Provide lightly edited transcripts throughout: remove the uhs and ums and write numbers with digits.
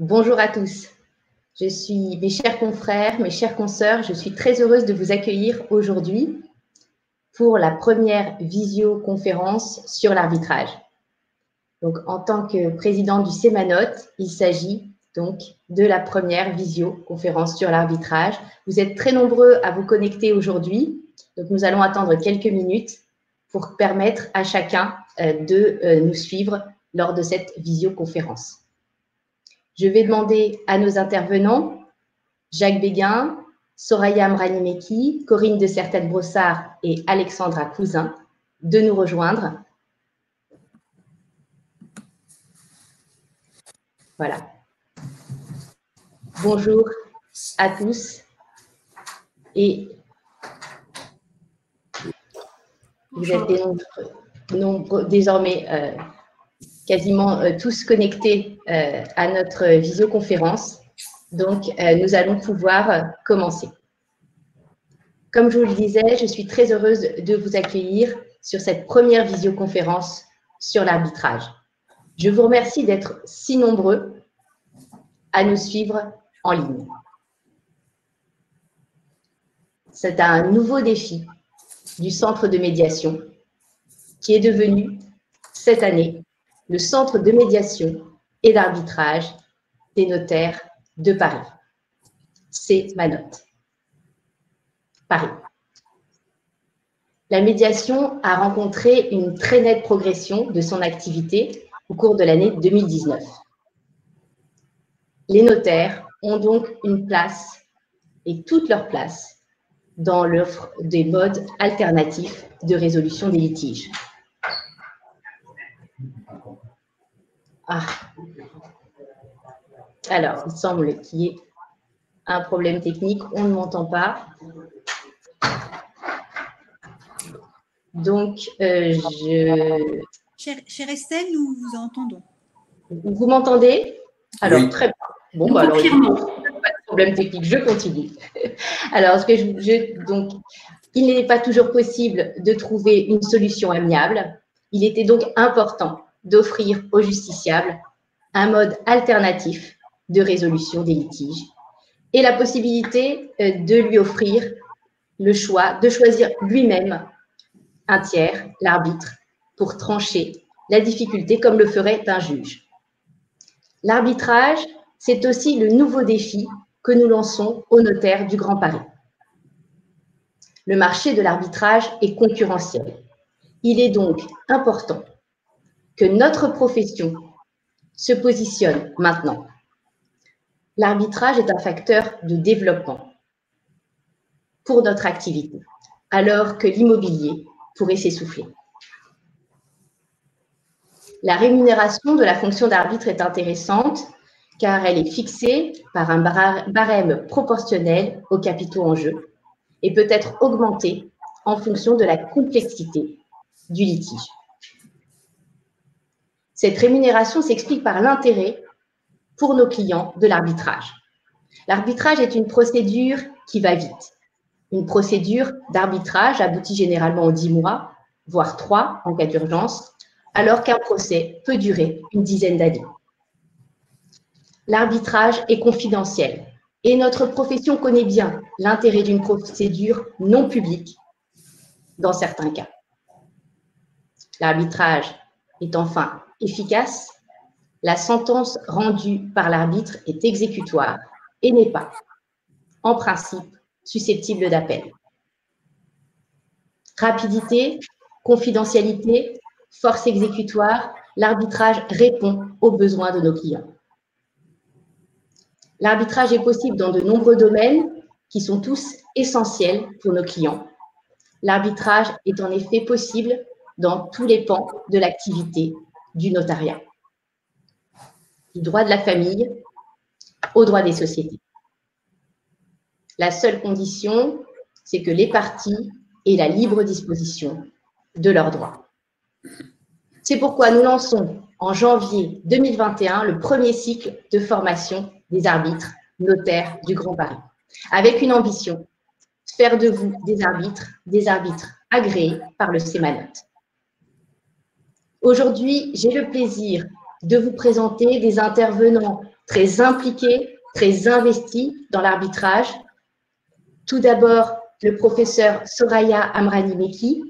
Bonjour à tous. Je suis mes chers confrères, mes chères consoeurs, je suis très heureuse de vous accueillir aujourd'hui pour la première visioconférence sur l'arbitrage. Donc, en tant que présidente du CEMANOT, il s'agit donc de la première visioconférence sur l'arbitrage. Vous êtes très nombreux à vous connecter aujourd'hui, donc nous allons attendre quelques minutes pour permettre à chacun de nous suivre lors de cette visioconférence. Je vais demander à nos intervenants, Jacques Béguin, Soraya Mranimeki, Corinne de Sertenne-Brossard et Alexandra Cousin, de nous rejoindre. Voilà. Bonjour à tous et vous êtes désormais quasiment tous connectés à notre visioconférence. Donc, nous allons pouvoir commencer. Comme je vous le disais, je suis très heureuse de vous accueillir sur cette première visioconférence sur l'arbitrage. Je vous remercie d'être si nombreux à nous suivre en ligne. C'est un nouveau défi du centre de médiation qui est devenu cette année le centre de médiation et d'arbitrage des notaires de Paris. CEMANOT. Paris. La médiation a rencontré une très nette progression de son activité au cours de l'année 2019. Les notaires ont donc une place et toute leur place dans l'offre des modes alternatifs de résolution des litiges. Alors, il semble qu'il y ait un problème technique, on ne m'entend pas. Donc, Chère Estelle, nous vous entendons. Vous m'entendez? Alors, oui. Très bien. Bon, nous confirmons. Pas de problème technique, je continue. Alors, donc, il n'est pas toujours possible de trouver une solution amiable. Il était donc important d'offrir aux justiciables un mode alternatif de résolution des litiges et la possibilité de lui offrir le choix de choisir lui-même un tiers, l'arbitre, pour trancher la difficulté comme le ferait un juge. L'arbitrage, c'est aussi le nouveau défi que nous lançons aux notaires du Grand Paris. Le marché de l'arbitrage est concurrentiel. Il est donc important que notre profession se positionne maintenant. L'arbitrage est un facteur de développement pour notre activité, alors que l'immobilier pourrait s'essouffler. La rémunération de la fonction d'arbitre est intéressante car elle est fixée par un barème proportionnel aux capitaux en jeu et peut être augmentée en fonction de la complexité du litige. Cette rémunération s'explique par l'intérêt pour nos clients de l'arbitrage. L'arbitrage est une procédure qui va vite. Une procédure d'arbitrage aboutit généralement en 10 mois, voire 3 en cas d'urgence, alors qu'un procès peut durer une dizaine d'années. L'arbitrage est confidentiel et notre profession connaît bien l'intérêt d'une procédure non publique dans certains cas. L'arbitrage est enfin efficace. La sentence rendue par l'arbitre est exécutoire et n'est pas, en principe, susceptible d'appel. Rapidité, confidentialité, force exécutoire, l'arbitrage répond aux besoins de nos clients. L'arbitrage est possible dans de nombreux domaines qui sont tous essentiels pour nos clients. L'arbitrage est en effet possible dans tous les pans de l'activité du notariat, du droit de la famille au droit des sociétés. La seule condition, c'est que les parties aient la libre disposition de leurs droits. C'est pourquoi nous lançons en janvier 2021 le premier cycle de formation des arbitres notaires du Grand Paris, avec une ambition, faire de vous des arbitres agréés par le CEMANOT. Aujourd'hui, j'ai le plaisir de vous présenter des intervenants très impliqués, très investis dans l'arbitrage. Tout d'abord, le professeur Soraya Amrani-Mekki,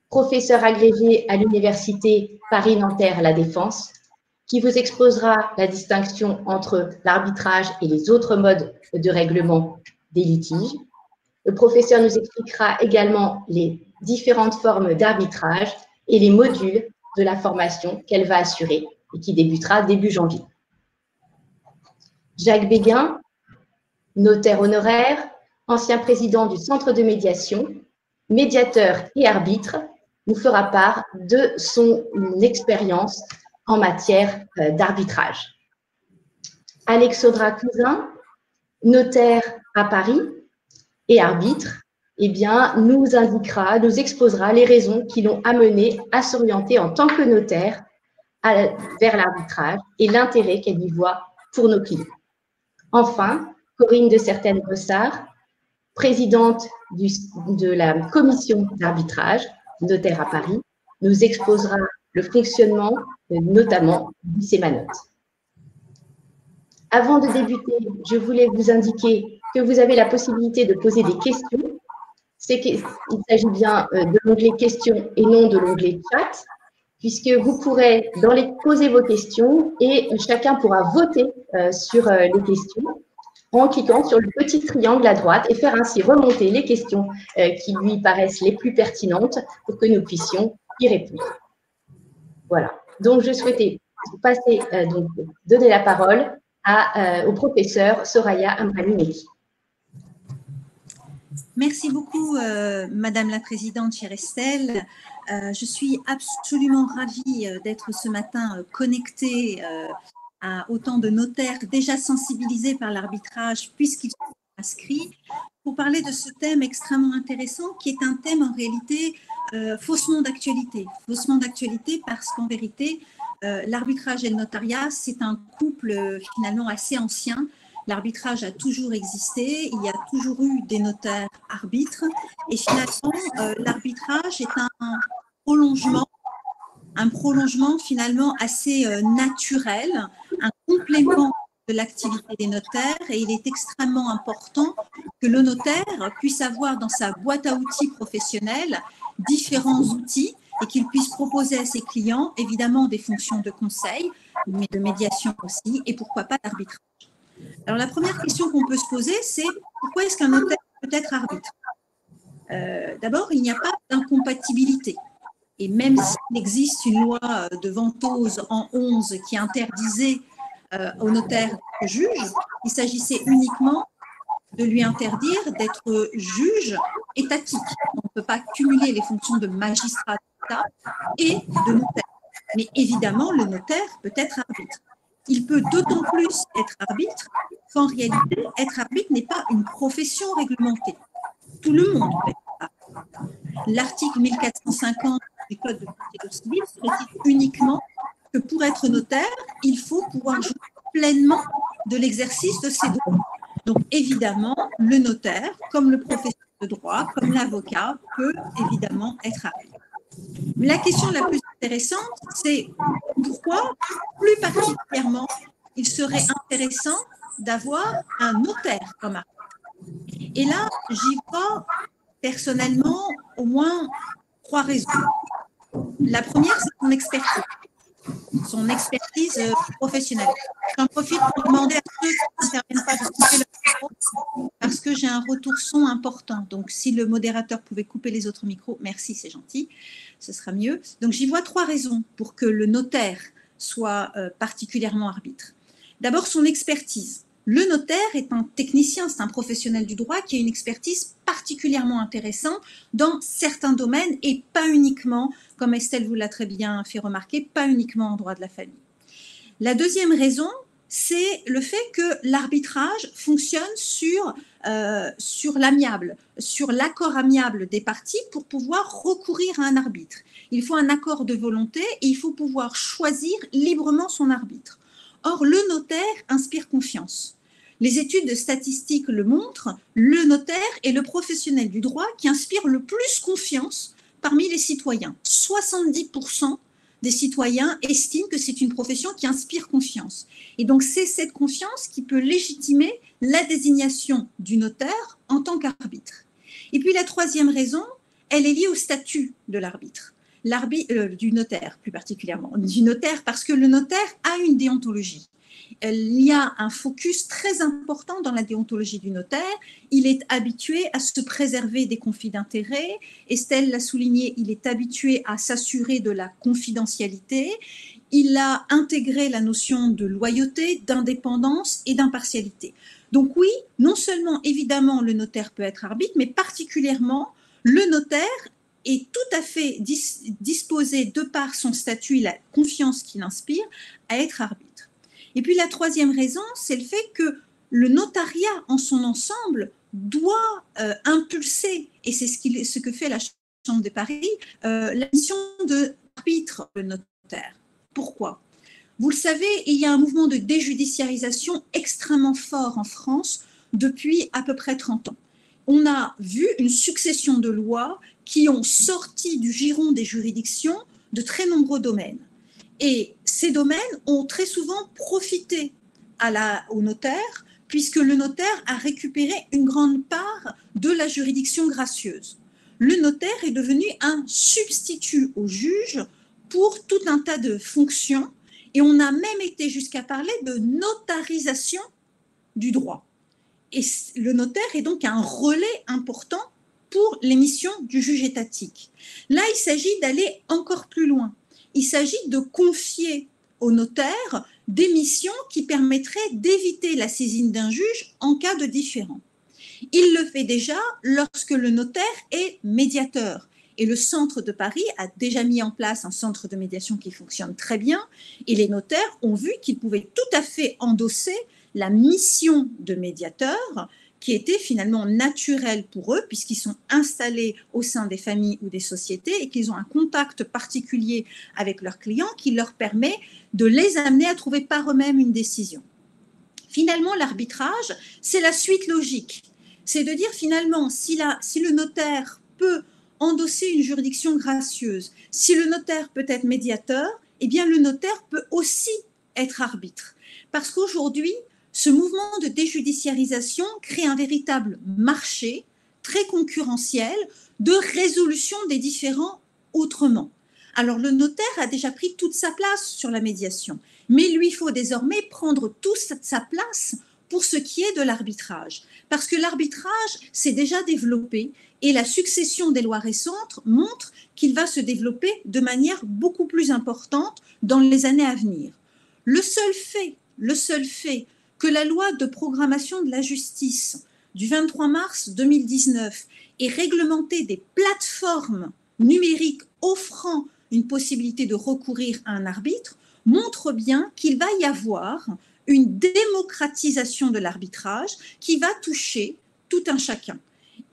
professeur agrégé à l'Université Paris-Nanterre La Défense, qui vous exposera la distinction entre l'arbitrage et les autres modes de règlement des litiges. Le professeur nous expliquera également les différentes formes d'arbitrage et les modules de la formation qu'elle va assurer et qui débutera début janvier. Jacques Béguin, notaire honoraire, ancien président du Centre de médiation, médiateur et arbitre, nous fera part de son expérience en matière d'arbitrage. Alexandra Cousin, notaire à Paris et arbitre, eh bien, nous indiquera, nous exposera les raisons qui l'ont amené à s'orienter en tant que notaire vers l'arbitrage et l'intérêt qu'elle y voit pour nos clients. Enfin, Corinne de Certaines-Bossard, présidente de la commission d'arbitrage, notaire à Paris, nous exposera le fonctionnement, notamment du Semanote. Avant de débuter, je voulais vous indiquer que vous avez la possibilité de poser des questions. Il s'agit bien de l'onglet questions et non de l'onglet chat, puisque vous pourrez poser vos questions et chacun pourra voter sur les questions en cliquant sur le petit triangle à droite et faire ainsi remonter les questions qui lui paraissent les plus pertinentes pour que nous puissions y répondre. Voilà. Donc, je souhaitais donner la parole au professeur Soraya Amrani-Mekki. Merci beaucoup, Madame la Présidente, chère Estelle. Je suis absolument ravie d'être ce matin connectée à autant de notaires déjà sensibilisés par l'arbitrage puisqu'ils sont inscrits pour parler de ce thème extrêmement intéressant qui est un thème en réalité faussement d'actualité. Faussement d'actualité parce qu'en vérité, l'arbitrage et le notariat, c'est un couple finalement assez ancien. L'arbitrage a toujours existé, il y a toujours eu des notaires arbitres et finalement, l'arbitrage est un prolongement finalement assez naturel, un complément de l'activité des notaires et il est extrêmement important que le notaire puisse avoir dans sa boîte à outils professionnelle différents outils et qu'il puisse proposer à ses clients évidemment des fonctions de conseil, mais de médiation aussi et pourquoi pas d'arbitrage. Alors, la première question qu'on peut se poser, c'est pourquoi est-ce qu'un notaire peut être arbitre? D'abord, il n'y a pas d'incompatibilité. Et même s'il existe une loi de Ventose en 11 qui interdisait au notaire d'être juge, il s'agissait uniquement de lui interdire d'être juge étatique. On ne peut pas cumuler les fonctions de magistrat d'État et de notaire. Mais évidemment, le notaire peut être arbitre. Il peut d'autant plus être arbitre qu'en réalité, être arbitre n'est pas une profession réglementée. Tout le monde peut être arbitre. L'article 1450 du Code de procédure civile précise uniquement que pour être notaire, il faut pouvoir jouir pleinement de l'exercice de ses droits. Donc évidemment, le notaire, comme le professeur de droit, comme l'avocat, peut évidemment être arbitre. Mais la question la plus intéressante, c'est pourquoi, plus particulièrement, il serait intéressant d'avoir un notaire comme arbitre. Et là, j'y vois personnellement au moins 3 raisons. La première, c'est son expertise professionnelle. J'en profite pour demander à ceux qui n'interviennent pas de couper leur micro parce que j'ai un retour son important. Donc, si le modérateur pouvait couper les autres micros, merci, c'est gentil, ce sera mieux. Donc, j'y vois 3 raisons pour que le notaire soit particulièrement arbitre. D'abord, son expertise. Le notaire est un technicien, c'est un professionnel du droit qui a une expertise particulièrement intéressante dans certains domaines et pas uniquement, comme Estelle vous l'a très bien fait remarquer, pas uniquement en droit de la famille. La deuxième raison, c'est le fait que l'arbitrage fonctionne sur l'amiable, sur l'accord amiable des parties pour pouvoir recourir à un arbitre. Il faut un accord de volonté et il faut pouvoir choisir librement son arbitre. Or, le notaire inspire confiance. Les études statistiques le montrent, le notaire est le professionnel du droit qui inspire le plus confiance parmi les citoyens. 70% des citoyens estiment que c'est une profession qui inspire confiance. Et donc, c'est cette confiance qui peut légitimer la désignation du notaire en tant qu'arbitre. Et puis, la troisième raison, elle est liée au statut de l'arbitre, du notaire plus particulièrement, du notaire, parce que le notaire a une déontologie. Il y a un focus très important dans la déontologie du notaire. Il est habitué à se préserver des conflits d'intérêts. Estelle l'a souligné, il est habitué à s'assurer de la confidentialité. Il a intégré la notion de loyauté, d'indépendance et d'impartialité. Donc oui, non seulement évidemment le notaire peut être arbitre, mais particulièrement le notaire est tout à fait disposé, de par son statut et la confiance qu'il inspire, à être arbitre. Et puis la troisième raison, c'est le fait que le notariat en son ensemble doit impulser, et c'est ce que fait la Chambre de Paris, la mission d'arbitre le notaire. Pourquoi ? Vous le savez, il y a un mouvement de déjudiciarisation extrêmement fort en France depuis à peu près 30 ans. On a vu une succession de lois qui ont sorti du giron des juridictions de très nombreux domaines. Et ces domaines ont très souvent profité au notaire, puisque le notaire a récupéré une grande part de la juridiction gracieuse. Le notaire est devenu un substitut au juge pour tout un tas de fonctions, et on a même été jusqu'à parler de notarisation du droit. Et le notaire est donc un relais important pour l'émission du juge étatique. Là, il s'agit d'aller encore plus loin. Il s'agit de confier au notaire des missions qui permettraient d'éviter la saisine d'un juge en cas de différend. Il le fait déjà lorsque le notaire est médiateur. Et le centre de Paris a déjà mis en place un centre de médiation qui fonctionne très bien. Et les notaires ont vu qu'ils pouvaient tout à fait endosser la mission de médiateur qui était finalement naturelle pour eux puisqu'ils sont installés au sein des familles ou des sociétés et qu'ils ont un contact particulier avec leurs clients qui leur permet de les amener à trouver par eux-mêmes une décision. Finalement, l'arbitrage, c'est la suite logique. C'est de dire finalement, si le notaire peut endosser une juridiction gracieuse, si le notaire peut être médiateur, eh bien le notaire peut aussi être arbitre. Parce qu'aujourd'hui, ce mouvement de déjudiciarisation crée un véritable marché très concurrentiel de résolution des différends autrement. Alors le notaire a déjà pris toute sa place sur la médiation, mais il lui faut désormais prendre toute sa place pour ce qui est de l'arbitrage. Parce que l'arbitrage s'est déjà développé et la succession des lois récentes montre qu'il va se développer de manière beaucoup plus importante dans les années à venir. Le seul fait que la loi de programmation de la justice du 23 mars 2019 ait réglementé des plateformes numériques offrant une possibilité de recourir à un arbitre montre bien qu'il va y avoir une démocratisation de l'arbitrage qui va toucher tout un chacun.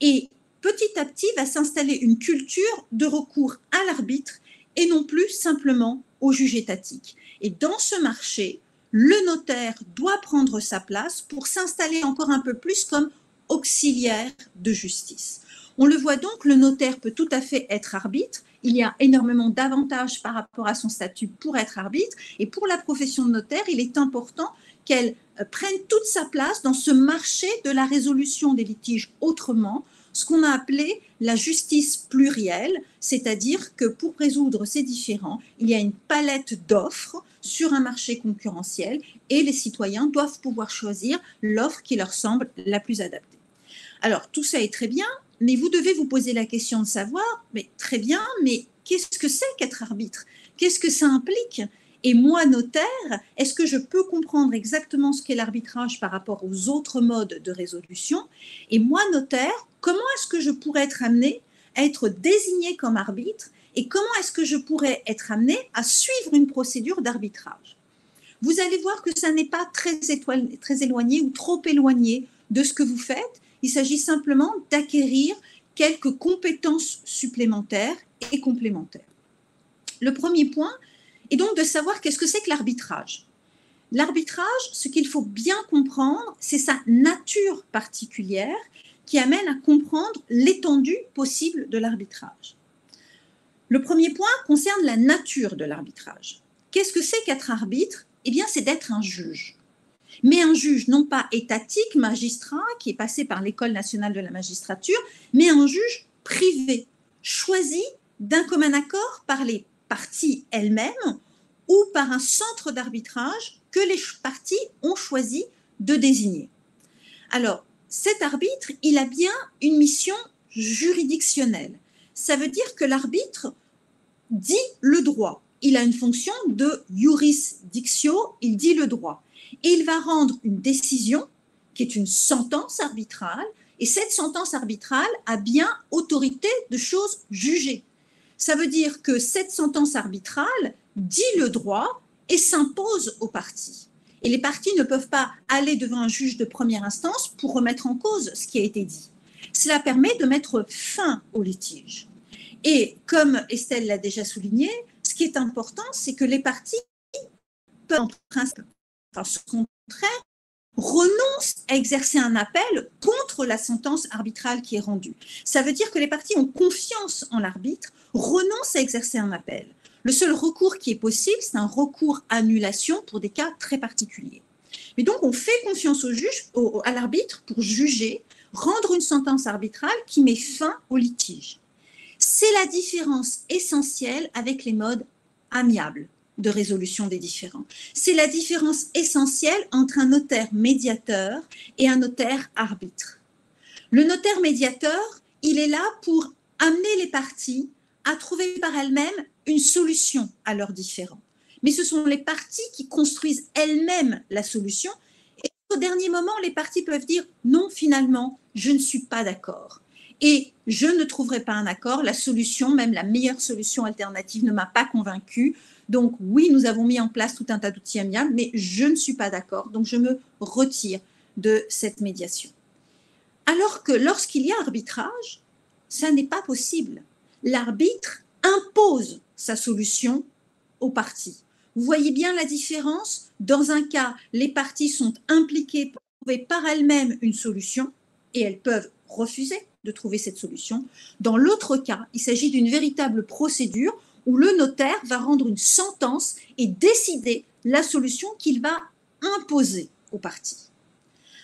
Et petit à petit va s'installer une culture de recours à l'arbitre et non plus simplement au juge étatique. Et dans ce marché, le notaire doit prendre sa place pour s'installer encore un peu plus comme auxiliaire de justice. On le voit donc, le notaire peut tout à fait être arbitre. Il y a énormément d'avantages par rapport à son statut pour être arbitre. Et pour la profession de notaire, il est important qu'elle prenne toute sa place dans ce marché de la résolution des litiges autrement, ce qu'on a appelé la justice plurielle, c'est-à-dire que pour résoudre ces différends, il y a une palette d'offres sur un marché concurrentiel et les citoyens doivent pouvoir choisir l'offre qui leur semble la plus adaptée. Alors, tout ça est très bien, mais vous devez vous poser la question de savoir, mais très bien, mais qu'est-ce que c'est qu'être arbitre ? Qu'est-ce que ça implique ? Et moi, notaire, est-ce que je peux comprendre exactement ce qu'est l'arbitrage par rapport aux autres modes de résolution ? Et moi, notaire, comment est-ce que je pourrais être amené à être désigné comme arbitre et comment est-ce que je pourrais être amené à suivre une procédure d'arbitrage ? Vous allez voir que ça n'est pas très éloigné ou trop éloigné de ce que vous faites. Il s'agit simplement d'acquérir quelques compétences supplémentaires et complémentaires. Le premier point est donc de savoir qu'est-ce que c'est que l'arbitrage. L'arbitrage, ce qu'il faut bien comprendre, c'est sa nature particulière qui amène à comprendre l'étendue possible de l'arbitrage. Le premier point concerne la nature de l'arbitrage. Qu'est-ce que c'est qu'être arbitre? Eh bien, c'est d'être un juge. Mais un juge non pas étatique, magistrat, qui est passé par l'École nationale de la magistrature, mais un juge privé, choisi d'un commun accord par les parties elles-mêmes ou par un centre d'arbitrage que les parties ont choisi de désigner. Alors, cet arbitre, il a bien une mission juridictionnelle. Ça veut dire que l'arbitre dit le droit. Il a une fonction de jurisdictio, il dit le droit. Et il va rendre une décision qui est une sentence arbitrale, et cette sentence arbitrale a bien autorité de choses jugées. Ça veut dire que cette sentence arbitrale dit le droit et s'impose aux parties. Et les parties ne peuvent pas aller devant un juge de première instance pour remettre en cause ce qui a été dit. Cela permet de mettre fin au litige. Et comme Estelle l'a déjà souligné, ce qui est important, c'est que les parties peuvent, en principe, par ce contraire, renoncent à exercer un appel contre la sentence arbitrale qui est rendue. Ça veut dire que les parties ont confiance en l'arbitre, renoncent à exercer un appel. Le seul recours qui est possible, c'est un recours annulation pour des cas très particuliers. Mais donc, on fait confiance au juge, à l'arbitre pour juger, rendre une sentence arbitrale qui met fin au litige. C'est la différence essentielle avec les modes amiables de résolution des différends. C'est la différence essentielle entre un notaire médiateur et un notaire arbitre. Le notaire médiateur, il est là pour amener les parties à trouver par elles-mêmes une solution à leurs différends. Mais ce sont les parties qui construisent elles-mêmes la solution. Et au dernier moment, les parties peuvent dire « non, finalement, je ne suis pas d'accord ». Et je ne trouverai pas un accord, la solution, même la meilleure solution alternative ne m'a pas convaincue. Donc oui, nous avons mis en place tout un tas d'outils amiables, mais je ne suis pas d'accord, donc je me retire de cette médiation. Alors que lorsqu'il y a arbitrage, ça n'est pas possible. L'arbitre impose sa solution aux parties. Vous voyez bien la différence? Dans un cas, les parties sont impliquées pour trouver par elles-mêmes une solution et elles peuvent refuser de trouver cette solution. Dans l'autre cas, il s'agit d'une véritable procédure où le notaire va rendre une sentence et décider la solution qu'il va imposer aux parties.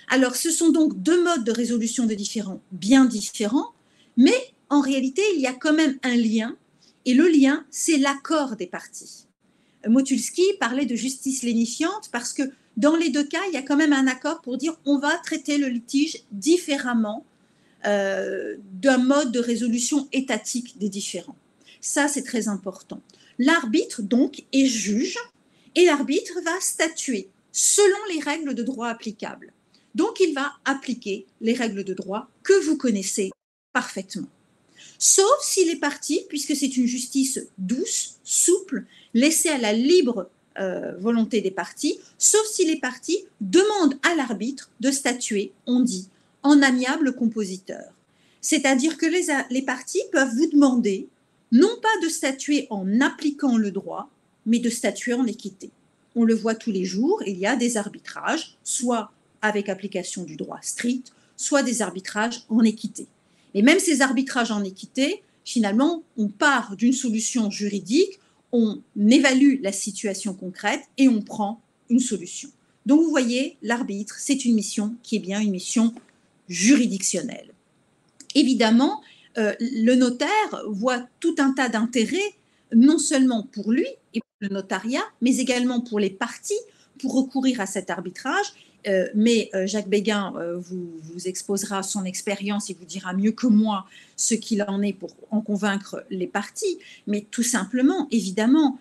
Alors, ce sont donc deux modes de résolution de différends bien différents, mais en réalité, il y a quand même un lien, et le lien, c'est l'accord des parties. Motulski parlait de justice lénifiante parce que dans les deux cas, il y a quand même un accord pour dire on va traiter le litige différemment d'un mode de résolution étatique des différends. Ça, c'est très important. L'arbitre, donc, est juge et l'arbitre va statuer selon les règles de droit applicables. Donc, il va appliquer les règles de droit que vous connaissez parfaitement. Sauf si les parties, puisque c'est une justice douce, souple, laissée à la libre volonté des parties, sauf si les parties demandent à l'arbitre de statuer, on dit, en amiable compositeur. C'est-à-dire que les parties peuvent vous demander non pas de statuer en appliquant le droit, mais de statuer en équité. On le voit tous les jours, il y a des arbitrages, soit avec application du droit strict, soit des arbitrages en équité. Et même ces arbitrages en équité, finalement, on part d'une solution juridique, on évalue la situation concrète et on prend une solution. Donc, vous voyez, l'arbitre, c'est une mission qui est bien une mission juridictionnelle. Évidemment, le notaire voit tout un tas d'intérêts, non seulement pour lui et pour le notariat, mais également pour les parties, pour recourir à cet arbitrage. Mais Jacques Béguin vous exposera son expérience et vous dira mieux que moi ce qu'il en est pour en convaincre les parties. Mais tout simplement, évidemment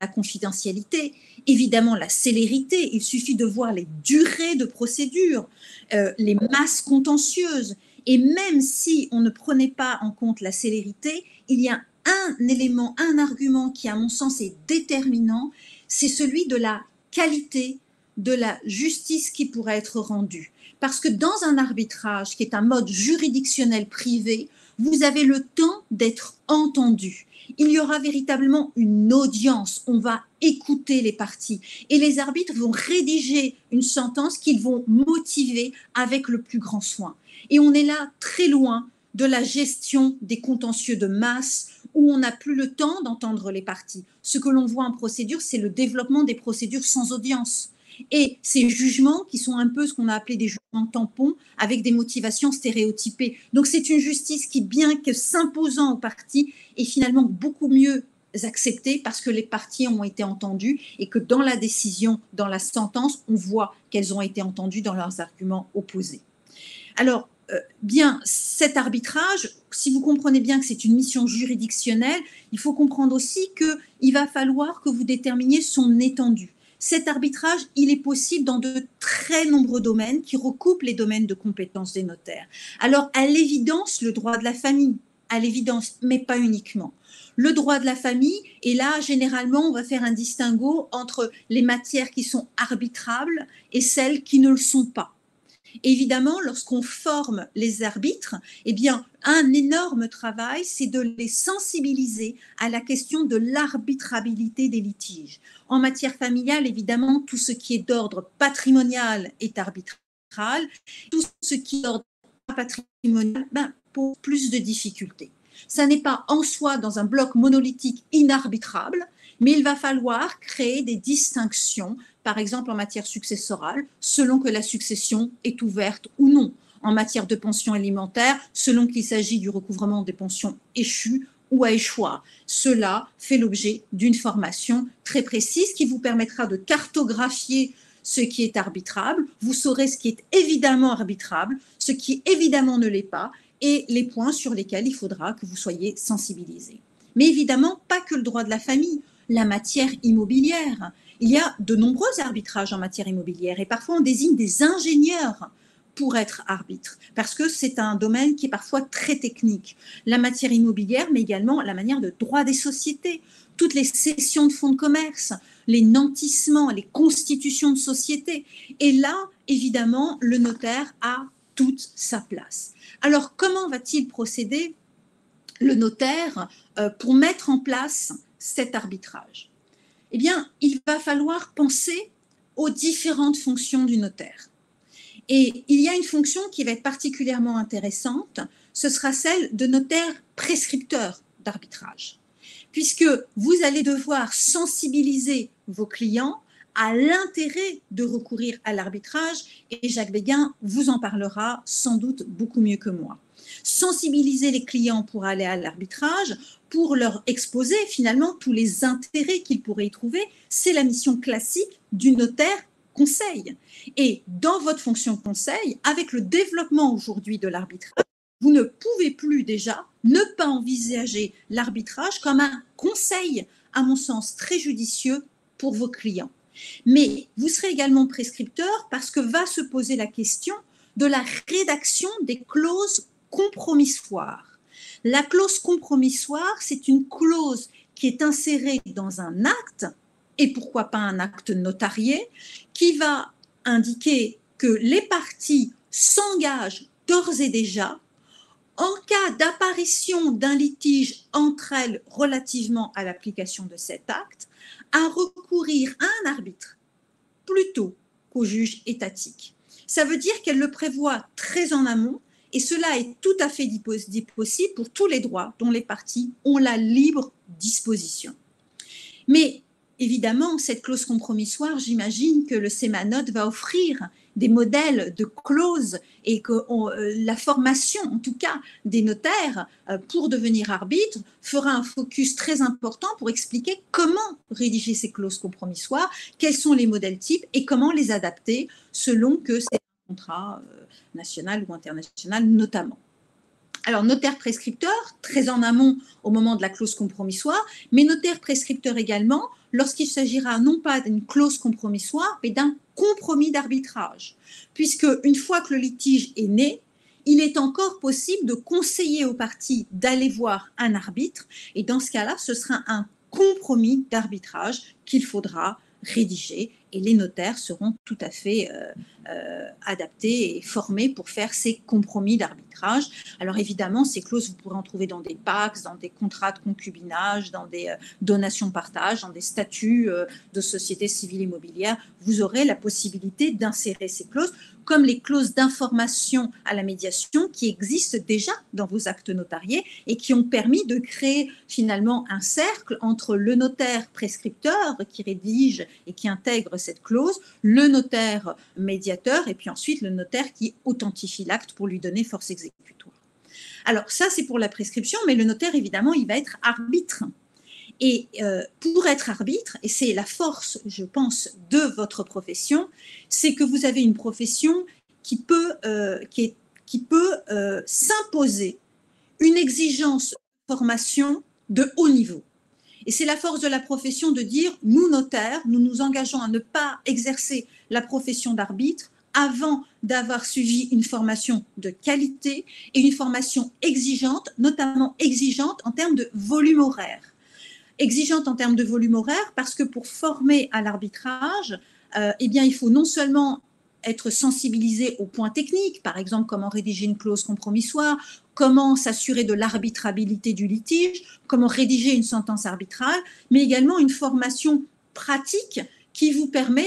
la confidentialité, évidemment la célérité. Il suffit de voir les durées de procédure, les masses contentieuses. Et même si on ne prenait pas en compte la célérité, il y a un élément, un argument qui, à mon sens, est déterminant, c'est celui de la qualité de la justice qui pourrait être rendue. Parce que dans un arbitrage, qui est un mode juridictionnel privé, vous avez le temps d'être entendu. Il y aura véritablement une audience, on va écouter les parties et les arbitres vont rédiger une sentence qu'ils vont motiver avec le plus grand soin. Et on est là très loin de la gestion des contentieux de masse où on n'a plus le temps d'entendre les parties. Ce que l'on voit en procédure, c'est le développement des procédures sans audience. Et ces jugements qui sont un peu ce qu'on a appelé des jugements tampons avec des motivations stéréotypées. Donc c'est une justice qui, bien que s'imposant aux parties, est finalement beaucoup mieux acceptées parce que les parties ont été entendues et que dans la décision, dans la sentence, on voit qu'elles ont été entendues dans leurs arguments opposés. Alors, bien, cet arbitrage, si vous comprenez bien que c'est une mission juridictionnelle, il faut comprendre aussi qu'il va falloir que vous déterminiez son étendue. Cet arbitrage, il est possible dans de très nombreux domaines qui recoupent les domaines de compétences des notaires. Alors, à l'évidence, le droit de la famille, à l'évidence, mais pas uniquement. Le droit de la famille, et là, généralement, on va faire un distinguo entre les matières qui sont arbitrables et celles qui ne le sont pas. Évidemment, lorsqu'on forme les arbitres, eh bien, un énorme travail, c'est de les sensibiliser à la question de l'arbitrabilité des litiges. En matière familiale, évidemment, tout ce qui est d'ordre patrimonial est arbitral, tout ce qui est d'ordre patrimonial pose plus de difficultés. Ça n'est pas en soi dans un bloc monolithique inarbitrable, mais il va falloir créer des distinctions, par exemple en matière successorale, selon que la succession est ouverte ou non, en matière de pension alimentaire, selon qu'il s'agit du recouvrement des pensions échues ou à échoir. Cela fait l'objet d'une formation très précise qui vous permettra de cartographier ce qui est arbitrable, vous saurez ce qui est évidemment arbitrable, ce qui évidemment ne l'est pas, et les points sur lesquels il faudra que vous soyez sensibilisés. Mais évidemment, pas que le droit de la famille, la matière immobilière. Il y a de nombreux arbitrages en matière immobilière et parfois on désigne des ingénieurs pour être arbitre, parce que c'est un domaine qui est parfois très technique. La matière immobilière, mais également la manière de droit des sociétés, toutes les cessions de fonds de commerce, les nantissements, les constitutions de sociétés. Et là, évidemment, le notaire a toute sa place. Alors, comment va-t-il procéder, le notaire, pour mettre en place cet arbitrage? Eh bien, il va falloir penser aux différentes fonctions du notaire. Et il y a une fonction qui va être particulièrement intéressante, ce sera celle de notaire prescripteur d'arbitrage, puisque vous allez devoir sensibiliser vos clients à l'intérêt de recourir à l'arbitrage, et Jacques Béguin vous en parlera sans doute beaucoup mieux que moi. Sensibiliser les clients pour aller à l'arbitrage, pour leur exposer finalement tous les intérêts qu'ils pourraient y trouver, c'est la mission classique du notaire conseil. Et dans votre fonction conseil, avec le développement aujourd'hui de l'arbitrage, vous ne pouvez plus déjà ne pas envisager l'arbitrage comme un conseil, à mon sens, très judicieux pour vos clients. Mais vous serez également prescripteur parce que va se poser la question de la rédaction des clauses compromissoires. La clause compromissoire, c'est une clause qui est insérée dans un acte, et pourquoi pas un acte notarié, qui va indiquer que les parties s'engagent d'ores et déjà, en cas d'apparition d'un litige entre elles relativement à l'application de cet acte, à recourir à un arbitre plutôt qu'au juge étatique. Ça veut dire qu'elle le prévoit très en amont, et cela est tout à fait possible pour tous les droits dont les parties ont la libre disposition. Mais évidemment, cette clause compromissoire, j'imagine que le CEMA-Note va offrir des modèles de clauses et que la formation, en tout cas, des notaires pour devenir arbitre fera un focus très important pour expliquer comment rédiger ces clauses compromissoires, quels sont les modèles types et comment les adapter selon que c'est un contrat national ou international notamment. Alors, notaire prescripteur, très en amont au moment de la clause compromissoire, mais notaire prescripteur également lorsqu'il s'agira non pas d'une clause compromissoire, mais d'un compromis d'arbitrage. Puisque une fois que le litige est né, il est encore possible de conseiller aux parties d'aller voir un arbitre, et dans ce cas-là, ce sera un compromis d'arbitrage qu'il faudra rédiger et les notaires seront tout à fait adaptés et formés pour faire ces compromis d'arbitrage. Alors évidemment, ces clauses, vous pourrez en trouver dans des pactes, dans des contrats de concubinage, dans des donations-partage, dans des statuts de société civile immobilière. Vous aurez la possibilité d'insérer ces clauses, comme les clauses d'information à la médiation qui existent déjà dans vos actes notariés et qui ont permis de créer finalement un cercle entre le notaire prescripteur qui rédige et qui intègre cette clause, le notaire médiateur et puis ensuite le notaire qui authentifie l'acte pour lui donner force exécutoire. Alors ça, c'est pour la prescription, mais le notaire, évidemment, il va être arbitre. Et pour être arbitre, et c'est la force, je pense, de votre profession, c'est que vous avez une profession qui peut s'imposer une exigence de formation de haut niveau. Et c'est la force de la profession de dire, nous notaires, nous nous engageons à ne pas exercer la profession d'arbitre avant d'avoir suivi une formation de qualité et une formation exigeante, notamment exigeante en termes de volume horaire. Exigeante en termes de volume horaire parce que pour former à l'arbitrage, eh bien, il faut non seulement être sensibilisé aux points techniques, par exemple comment rédiger une clause compromissoire, comment s'assurer de l'arbitrabilité du litige, comment rédiger une sentence arbitrale, mais également une formation pratique qui vous permet,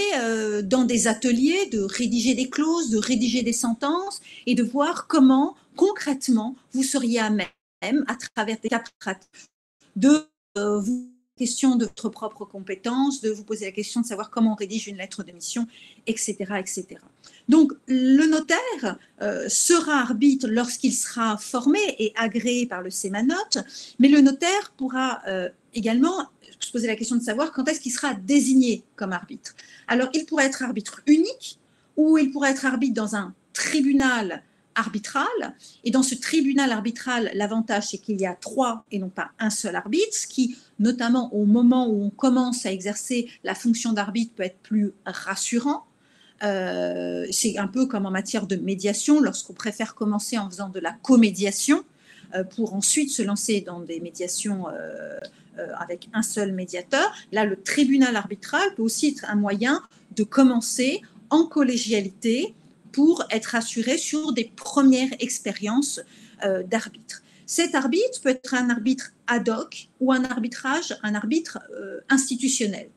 dans des ateliers, de rédiger des clauses, de rédiger des sentences et de voir comment, concrètement, vous seriez à même, à travers des cas pratiques, de vous question de votre propre compétence, de vous poser la question de savoir comment on rédige une lettre de mission, etc., etc. Donc, le notaire sera arbitre lorsqu'il sera formé et agréé par le CEMANOT, mais le notaire pourra également se poser la question de savoir quand est-ce qu'il sera désigné comme arbitre. Alors, il pourrait être arbitre unique ou il pourrait être arbitre dans un tribunal arbitral. Et dans ce tribunal arbitral, l'avantage, c'est qu'il y a 3 et non pas un seul arbitre, ce qui, notamment au moment où on commence à exercer la fonction d'arbitre, peut être plus rassurant. C'est un peu comme en matière de médiation, lorsqu'on préfère commencer en faisant de la comédiation pour ensuite se lancer dans des médiations avec un seul médiateur. Là, le tribunal arbitral peut aussi être un moyen de commencer en collégialité pour être assuré sur des premières expériences d'arbitre. Cet arbitre peut être un arbitre ad hoc ou un arbitre institutionnel.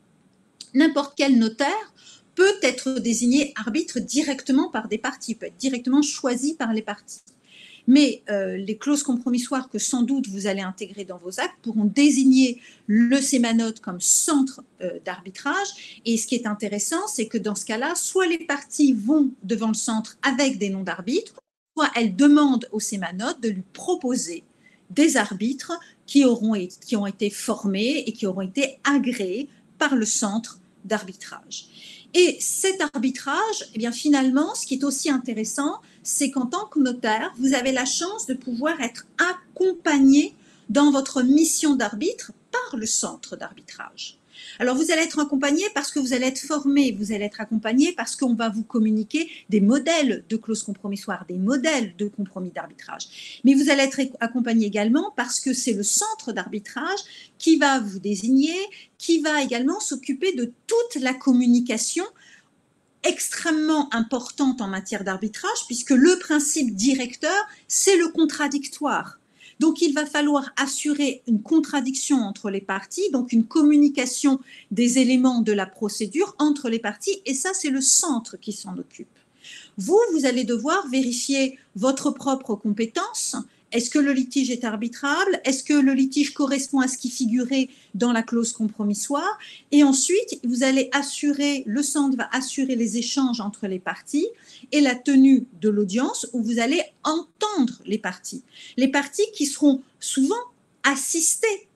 N'importe quel notaire peut être désigné arbitre directement par des parties, peut être directement choisi par les parties. Mais les clauses compromissoires que sans doute vous allez intégrer dans vos actes pourront désigner le CEMANOT comme centre d'arbitrage. Et ce qui est intéressant, c'est que dans ce cas-là, soit les parties vont devant le centre avec des noms d'arbitres, soit elles demandent au CEMANOT de lui proposer des arbitres qui ont été formés et qui auront été agréés par le centre d'arbitrage. Et cet arbitrage, eh bien finalement, ce qui est aussi intéressant, c'est qu'en tant que notaire, vous avez la chance de pouvoir être accompagné dans votre mission d'arbitre par le centre d'arbitrage. Alors, vous allez être accompagné parce que vous allez être formé, vous allez être accompagné parce qu'on va vous communiquer des modèles de clauses compromissoires, des modèles de compromis d'arbitrage. Mais vous allez être accompagné également parce que c'est le centre d'arbitrage qui va vous désigner, qui va également s'occuper de toute la communication extrêmement importante en matière d'arbitrage, puisque le principe directeur, c'est le contradictoire. Donc, il va falloir assurer une contradiction entre les parties, donc une communication des éléments de la procédure entre les parties, et ça, c'est le centre qui s'en occupe. Vous allez devoir vérifier votre propre compétence. Est-ce que le litige est arbitrable? Est-ce que le litige correspond à ce qui figurait dans la clause compromissoire? Et ensuite, vous allez assurer, le centre va assurer les échanges entre les parties et la tenue de l'audience où vous allez entendre les parties. Les parties qui seront souvent assistées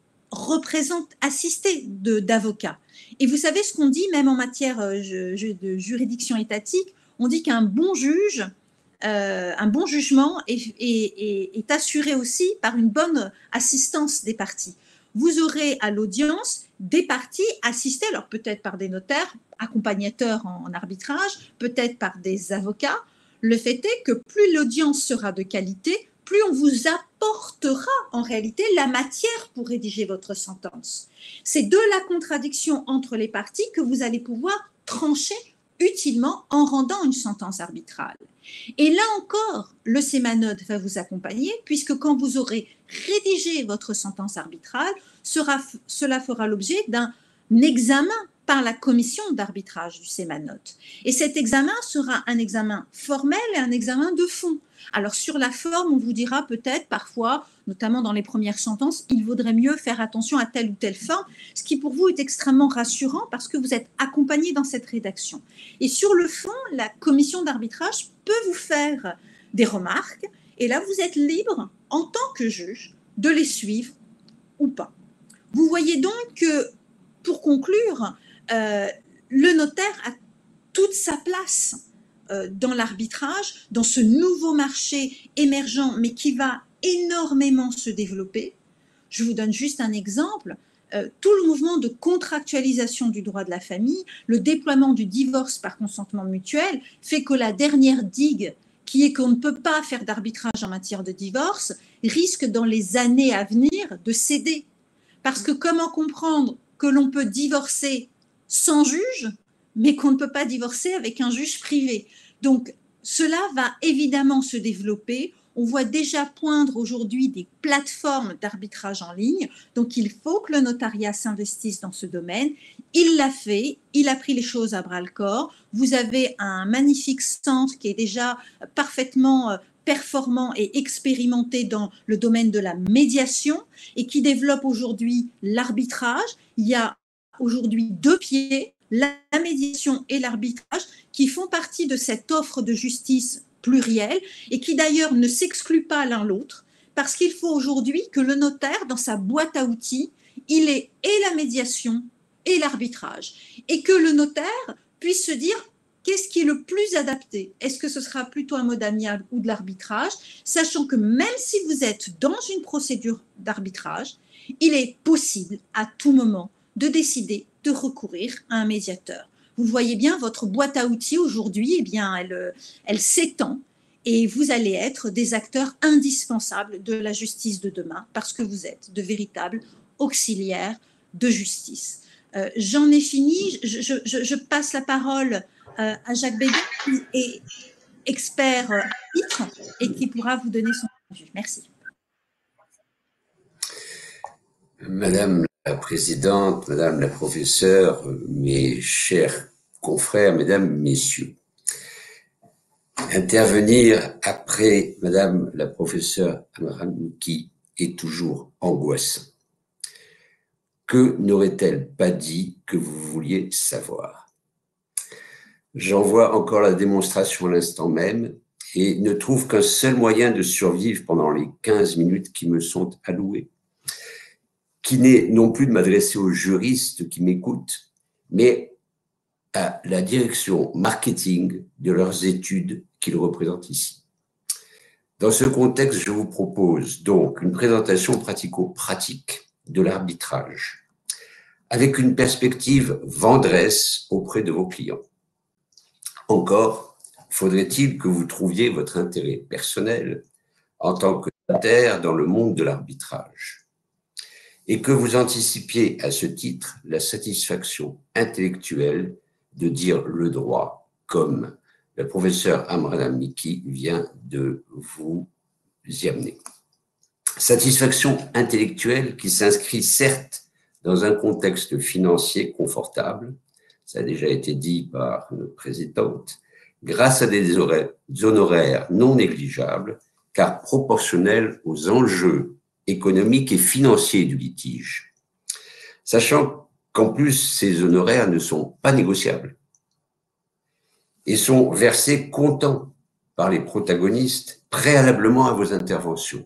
d'avocats. Et vous savez ce qu'on dit, même en matière de juridiction étatique, on dit qu'un bon juge, un bon jugement est assuré aussi par une bonne assistance des parties. Vous aurez à l'audience des parties assistées, alors peut-être par des notaires, accompagnateurs en arbitrage, peut-être par des avocats. Le fait est que plus l'audience sera de qualité, plus on vous apportera en réalité la matière pour rédiger votre sentence. C'est de la contradiction entre les parties que vous allez pouvoir trancher utilement en rendant une sentence arbitrale. Et là encore, le CEMA-NOTE va vous accompagner, puisque quand vous aurez rédigé votre sentence arbitrale, cela fera l'objet d'un examen par la commission d'arbitrage du CEMA-NOTE. Et cet examen sera un examen formel et un examen de fond. Alors sur la forme, on vous dira peut-être parfois, notamment dans les premières sentences, il vaudrait mieux faire attention à telle ou telle forme, ce qui pour vous est extrêmement rassurant parce que vous êtes accompagné dans cette rédaction. Et sur le fond, la commission d'arbitrage peut vous faire des remarques et là vous êtes libre en tant que juge de les suivre ou pas. Vous voyez donc que, pour conclure, le notaire a toute sa place dans l'arbitrage, dans ce nouveau marché émergent, mais qui va énormément se développer. Je vous donne juste un exemple. Tout le mouvement de contractualisation du droit de la famille, le déploiement du divorce par consentement mutuel, fait que la dernière digue, qui est qu'on ne peut pas faire d'arbitrage en matière de divorce, risque dans les années à venir de céder. Parce que comment comprendre que l'on peut divorcer sans juge, mais qu'on ne peut pas divorcer avec un juge privé? Donc, cela va évidemment se développer. On voit déjà poindre aujourd'hui des plateformes d'arbitrage en ligne. Donc, il faut que le notariat s'investisse dans ce domaine. Il l'a fait, il a pris les choses à bras-le-corps. Vous avez un magnifique centre qui est déjà parfaitement performant et expérimenté dans le domaine de la médiation et qui développe aujourd'hui l'arbitrage. Il y a aujourd'hui deux pieds, la médiation et l'arbitrage, qui font partie de cette offre de justice plurielle et qui d'ailleurs ne s'excluent pas l'un l'autre, parce qu'il faut aujourd'hui que le notaire, dans sa boîte à outils, il ait et la médiation et l'arbitrage, et que le notaire puisse se dire qu'est-ce qui est le plus adapté. Est-ce que ce sera plutôt un mode amiable ou de l'arbitrage, sachant que même si vous êtes dans une procédure d'arbitrage, il est possible à tout moment de décider de recourir à un médiateur. Vous voyez bien, votre boîte à outils aujourd'hui, eh bien, elle s'étend et vous allez être des acteurs indispensables de la justice de demain parce que vous êtes de véritables auxiliaires de justice. J'en ai fini. Je passe la parole à Jacques Béguin, qui est expert arbitre et qui pourra vous donner son point de vue. Merci. Madame la présidente, madame la professeure, mes chers confrères, mesdames, messieurs, intervenir après madame la professeure Amrani est toujours angoissant. Que n'aurait-elle pas dit que vous vouliez savoir? J'en vois encore la démonstration à l'instant même et ne trouve qu'un seul moyen de survivre pendant les 15 minutes qui me sont allouées, qui n'est non plus de m'adresser aux juristes qui m'écoutent, mais à la direction marketing de leurs études qu'ils représentent ici. Dans ce contexte, je vous propose donc une présentation pratico-pratique de l'arbitrage, avec une perspective vendresse auprès de vos clients. Encore, faudrait-il que vous trouviez votre intérêt personnel en tant que notaire dans le monde de l'arbitrage, et que vous anticipiez à ce titre la satisfaction intellectuelle de dire le droit, comme le professeur Amran Miki vient de vous y amener. Satisfaction intellectuelle qui s'inscrit certes dans un contexte financier confortable, ça a déjà été dit par notre présidente, grâce à des honoraires non négligeables, car proportionnels aux enjeux économiques et financiers du litige, sachant qu'en plus, ces honoraires ne sont pas négociables et sont versés comptant par les protagonistes préalablement à vos interventions.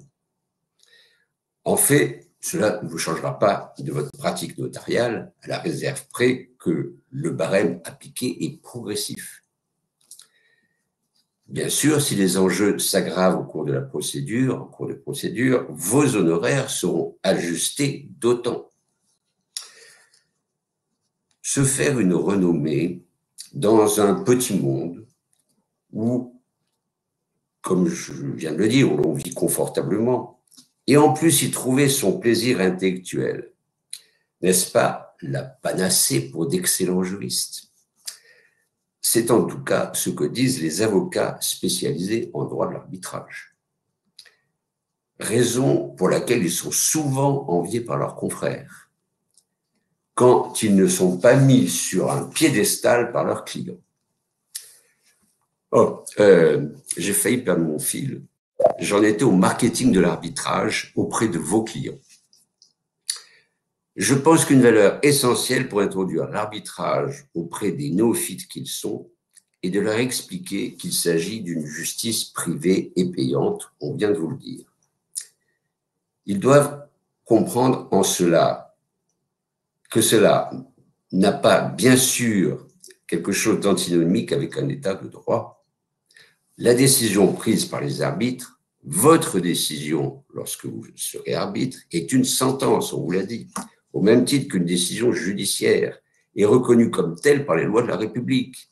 En fait, cela ne vous changera pas de votre pratique notariale, à la réserve près que le barème appliqué est progressif. Bien sûr, si les enjeux s'aggravent au cours de la procédure, vos honoraires seront ajustés d'autant. Se faire une renommée dans un petit monde où, comme je viens de le dire, où l'on vit confortablement, et en plus y trouver son plaisir intellectuel, n'est-ce pas la panacée pour d'excellents juristes? C'est en tout cas ce que disent les avocats spécialisés en droit de l'arbitrage. Raison pour laquelle ils sont souvent enviés par leurs confrères, quand ils ne sont pas mis sur un piédestal par leurs clients. Oh, j'ai failli perdre mon fil. J'en étais au marketing de l'arbitrage auprès de vos clients. Je pense qu'une valeur essentielle pour introduire l'arbitrage auprès des néophytes qu'ils sont est de leur expliquer qu'il s'agit d'une justice privée et payante, on vient de vous le dire. Ils doivent comprendre en cela que cela n'a pas, bien sûr, quelque chose d'antinomique avec un état de droit. La décision prise par les arbitres, votre décision lorsque vous serez arbitre, est une sentence, on vous l'a dit, au même titre qu'une décision judiciaire, est reconnue comme telle par les lois de la République.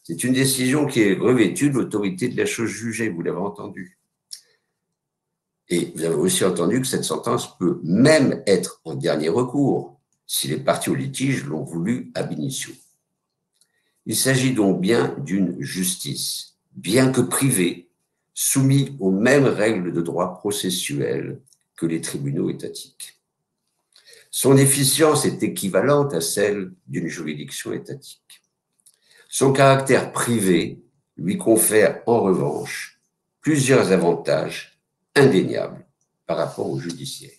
C'est une décision qui est revêtue de l'autorité de la chose jugée, vous l'avez entendu. Et vous avez aussi entendu que cette sentence peut même être en dernier recours, si les parties au litige l'ont voulu ab initio. Il s'agit donc bien d'une justice, bien que privée, soumise aux mêmes règles de droit processuel que les tribunaux étatiques. Son efficience est équivalente à celle d'une juridiction étatique. Son caractère privé lui confère en revanche plusieurs avantages indéniables par rapport au judiciaire.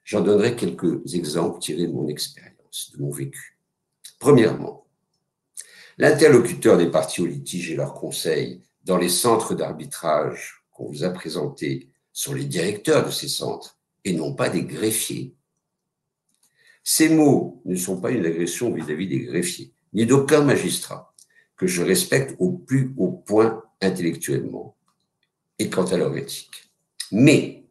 J'en donnerai quelques exemples tirés de mon expérience, de mon vécu. Premièrement, l'interlocuteur des parties au litige et leurs conseils dans les centres d'arbitrage qu'on vous a présentés sont les directeurs de ces centres et non pas des greffiers. Ces mots ne sont pas une agression vis-à-vis des greffiers, ni d'aucun magistrat, que je respecte au plus haut point intellectuellement et quant à leur éthique. Mais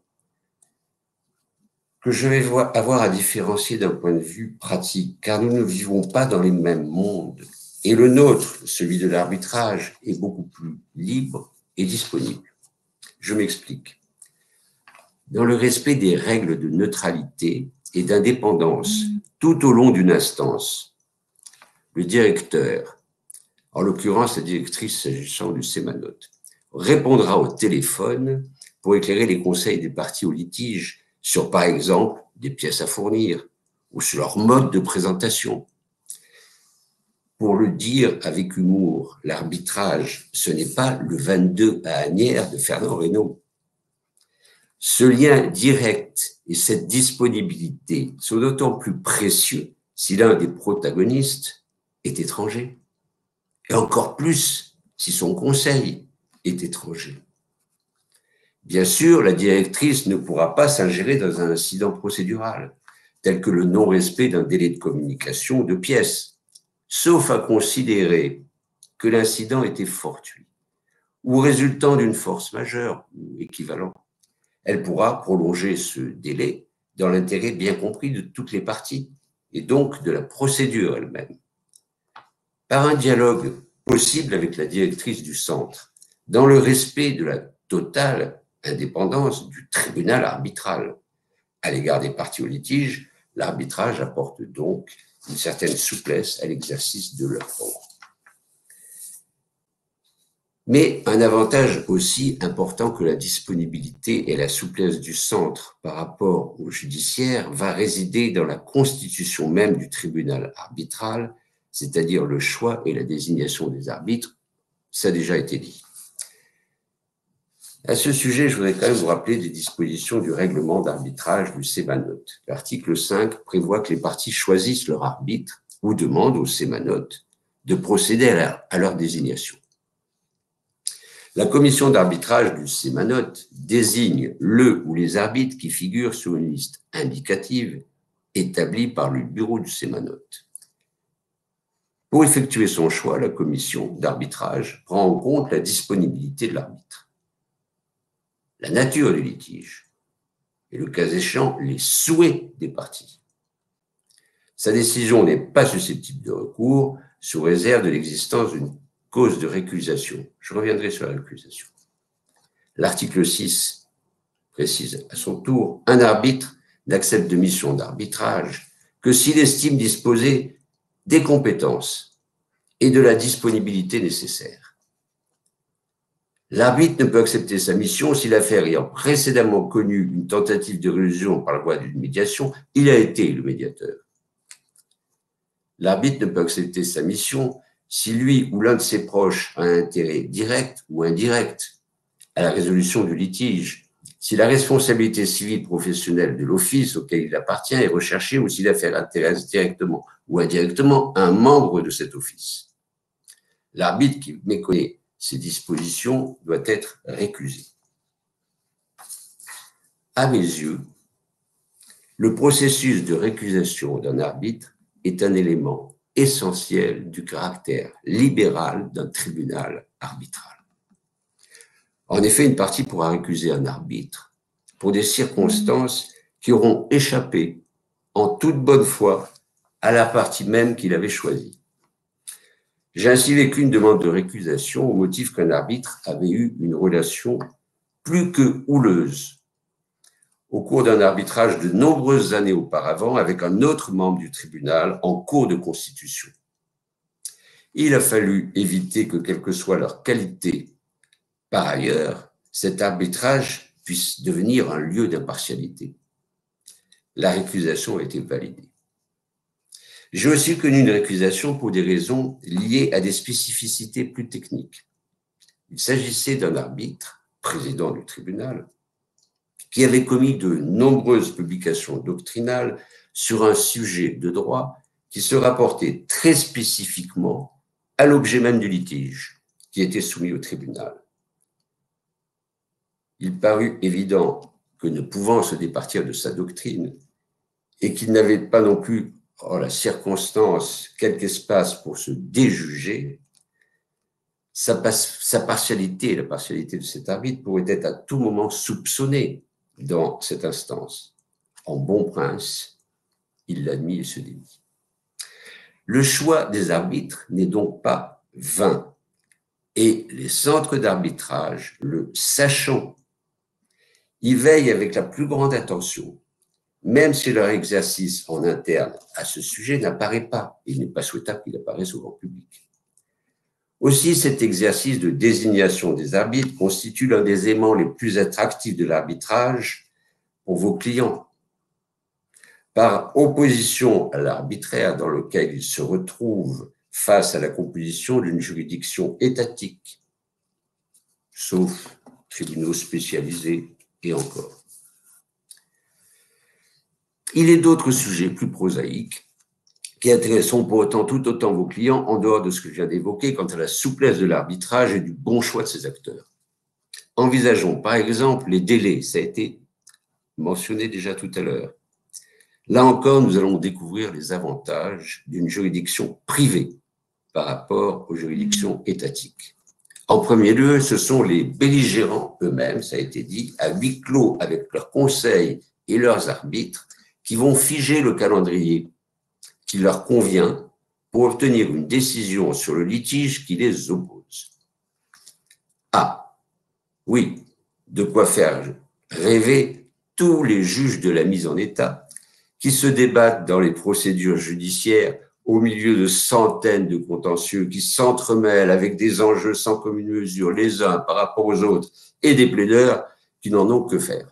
que je vais avoir à différencier d'un point de vue pratique, car nous ne vivons pas dans les mêmes mondes. Et le nôtre, celui de l'arbitrage, est beaucoup plus libre et disponible. Je m'explique. Dans le respect des règles de neutralité et d'indépendance tout au long d'une instance, le directeur, en l'occurrence la directrice s'agissant du Sémanot, répondra au téléphone pour éclairer les conseils des parties au litige sur, par exemple, des pièces à fournir ou sur leur mode de présentation. Pour le dire avec humour, l'arbitrage, ce n'est pas le 22 à Asnières de Fernand Reynaud. Ce lien direct et cette disponibilité sont d'autant plus précieux si l'un des protagonistes est étranger, et encore plus si son conseil est étranger. Bien sûr, la directrice ne pourra pas s'ingérer dans un incident procédural, tel que le non-respect d'un délai de communication ou de pièces, sauf à considérer que l'incident était fortuit ou résultant d'une force majeure ou équivalent. Elle pourra prolonger ce délai dans l'intérêt bien compris de toutes les parties et donc de la procédure elle-même. Par un dialogue possible avec la directrice du centre, dans le respect de la totale indépendance du tribunal arbitral. À l'égard des parties au litige, l'arbitrage apporte donc une certaine souplesse à l'exercice de leur droit. Mais un avantage aussi important que la disponibilité et la souplesse du centre par rapport au judiciaire va résider dans la constitution même du tribunal arbitral, c'est-à-dire le choix et la désignation des arbitres. Ça a déjà été dit. À ce sujet, je voudrais quand même vous rappeler des dispositions du règlement d'arbitrage du Sémanot. L'article 5 prévoit que les parties choisissent leur arbitre ou demandent au Sémanot de procéder à leur désignation. La commission d'arbitrage du Sémanot désigne le ou les arbitres qui figurent sur une liste indicative établie par le bureau du Sémanot. Pour effectuer son choix, la commission d'arbitrage prend en compte la disponibilité de l'arbitre, la nature du litige et, le cas échéant, les souhaits des parties. Sa décision n'est pas susceptible de recours sous réserve de l'existence d'une cause de récusation. Je reviendrai sur la récusation. L'article 6 précise à son tour, un arbitre n'accepte de mission d'arbitrage que s'il estime disposer des compétences et de la disponibilité nécessaire. L'arbitre ne peut accepter sa mission si l'affaire ayant précédemment connu une tentative de résolution par la voie d'une médiation, il a été le médiateur. L'arbitre ne peut accepter sa mission si lui ou l'un de ses proches a un intérêt direct ou indirect à la résolution du litige, si la responsabilité civile professionnelle de l'office auquel il appartient est recherchée ou si l'affaire intéresse directement ou indirectement un membre de cet office. L'arbitre qui méconnaît ces dispositions doit être récusé. À mes yeux, le processus de récusation d'un arbitre est un élément essentiel du caractère libéral d'un tribunal arbitral. En effet, une partie pourra récuser un arbitre pour des circonstances qui auront échappé en toute bonne foi à la partie même qu'il avait choisie. J'ai ainsi vécu une demande de récusation au motif qu'un arbitre avait eu une relation plus que houleuse au cours d'un arbitrage de nombreuses années auparavant avec un autre membre du tribunal en cours de constitution. Il a fallu éviter que, quelle que soit leur qualité, par ailleurs, cet arbitrage puisse devenir un lieu d'impartialité. La récusation a été validée. J'ai aussi connu une récusation pour des raisons liées à des spécificités plus techniques. Il s'agissait d'un arbitre, président du tribunal, qui avait commis de nombreuses publications doctrinales sur un sujet de droit qui se rapportait très spécifiquement à l'objet même du litige qui était soumis au tribunal. Il parut évident que ne pouvant se départir de sa doctrine et qu'il n'avait pas non plus en la circonstance quelque espace pour se déjuger, sa partialité et la partialité de cet arbitre pourraient être à tout moment soupçonnées dans cette instance. En bon prince, il l'admit et se dédie. Le choix des arbitres n'est donc pas vain et les centres d'arbitrage, le sachant, y veillent avec la plus grande attention, même si leur exercice en interne à ce sujet n'apparaît pas. Il n'est pas souhaitable qu'il apparaisse au grand public. Aussi, cet exercice de désignation des arbitres constitue l'un des éléments les plus attractifs de l'arbitrage pour vos clients. Par opposition à l'arbitraire dans lequel ils se retrouvent face à la composition d'une juridiction étatique, sauf tribunaux spécialisés et encore. Il est d'autres sujets plus prosaïques qui intéresseront pour autant tout autant vos clients en dehors de ce que je viens d'évoquer quant à la souplesse de l'arbitrage et du bon choix de ses acteurs. Envisageons par exemple les délais, ça a été mentionné déjà tout à l'heure. Là encore, nous allons découvrir les avantages d'une juridiction privée par rapport aux juridictions étatiques. En premier lieu, ce sont les belligérants eux-mêmes, ça a été dit, à huis clos avec leurs conseils et leurs arbitres, qui vont figer le calendrier qui leur convient pour obtenir une décision sur le litige qui les oppose. Ah, oui, de quoi faire rêver tous les juges de la mise en état qui se débattent dans les procédures judiciaires au milieu de centaines de contentieux qui s'entremêlent avec des enjeux sans commune mesure les uns par rapport aux autres et des plaideurs qui n'en ont que faire.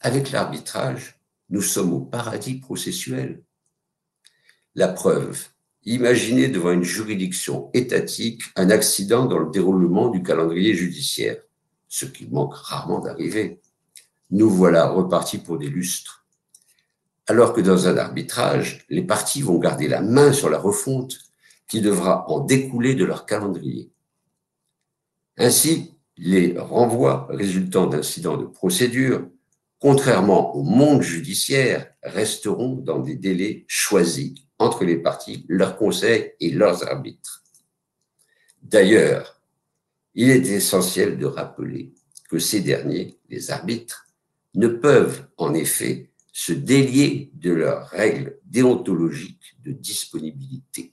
Avec l'arbitrage, nous sommes au paradis processuel. La preuve, imaginez devant une juridiction étatique un accident dans le déroulement du calendrier judiciaire, ce qui manque rarement d'arriver. Nous voilà repartis pour des lustres. Alors que dans un arbitrage, les parties vont garder la main sur la refonte qui devra en découler de leur calendrier. Ainsi, les renvois résultant d'incidents de procédure, contrairement au monde judiciaire, resteront dans des délais choisis entre les parties, leurs conseils et leurs arbitres. D'ailleurs, il est essentiel de rappeler que ces derniers, les arbitres, ne peuvent en effet se délier de leurs règles déontologiques de disponibilité.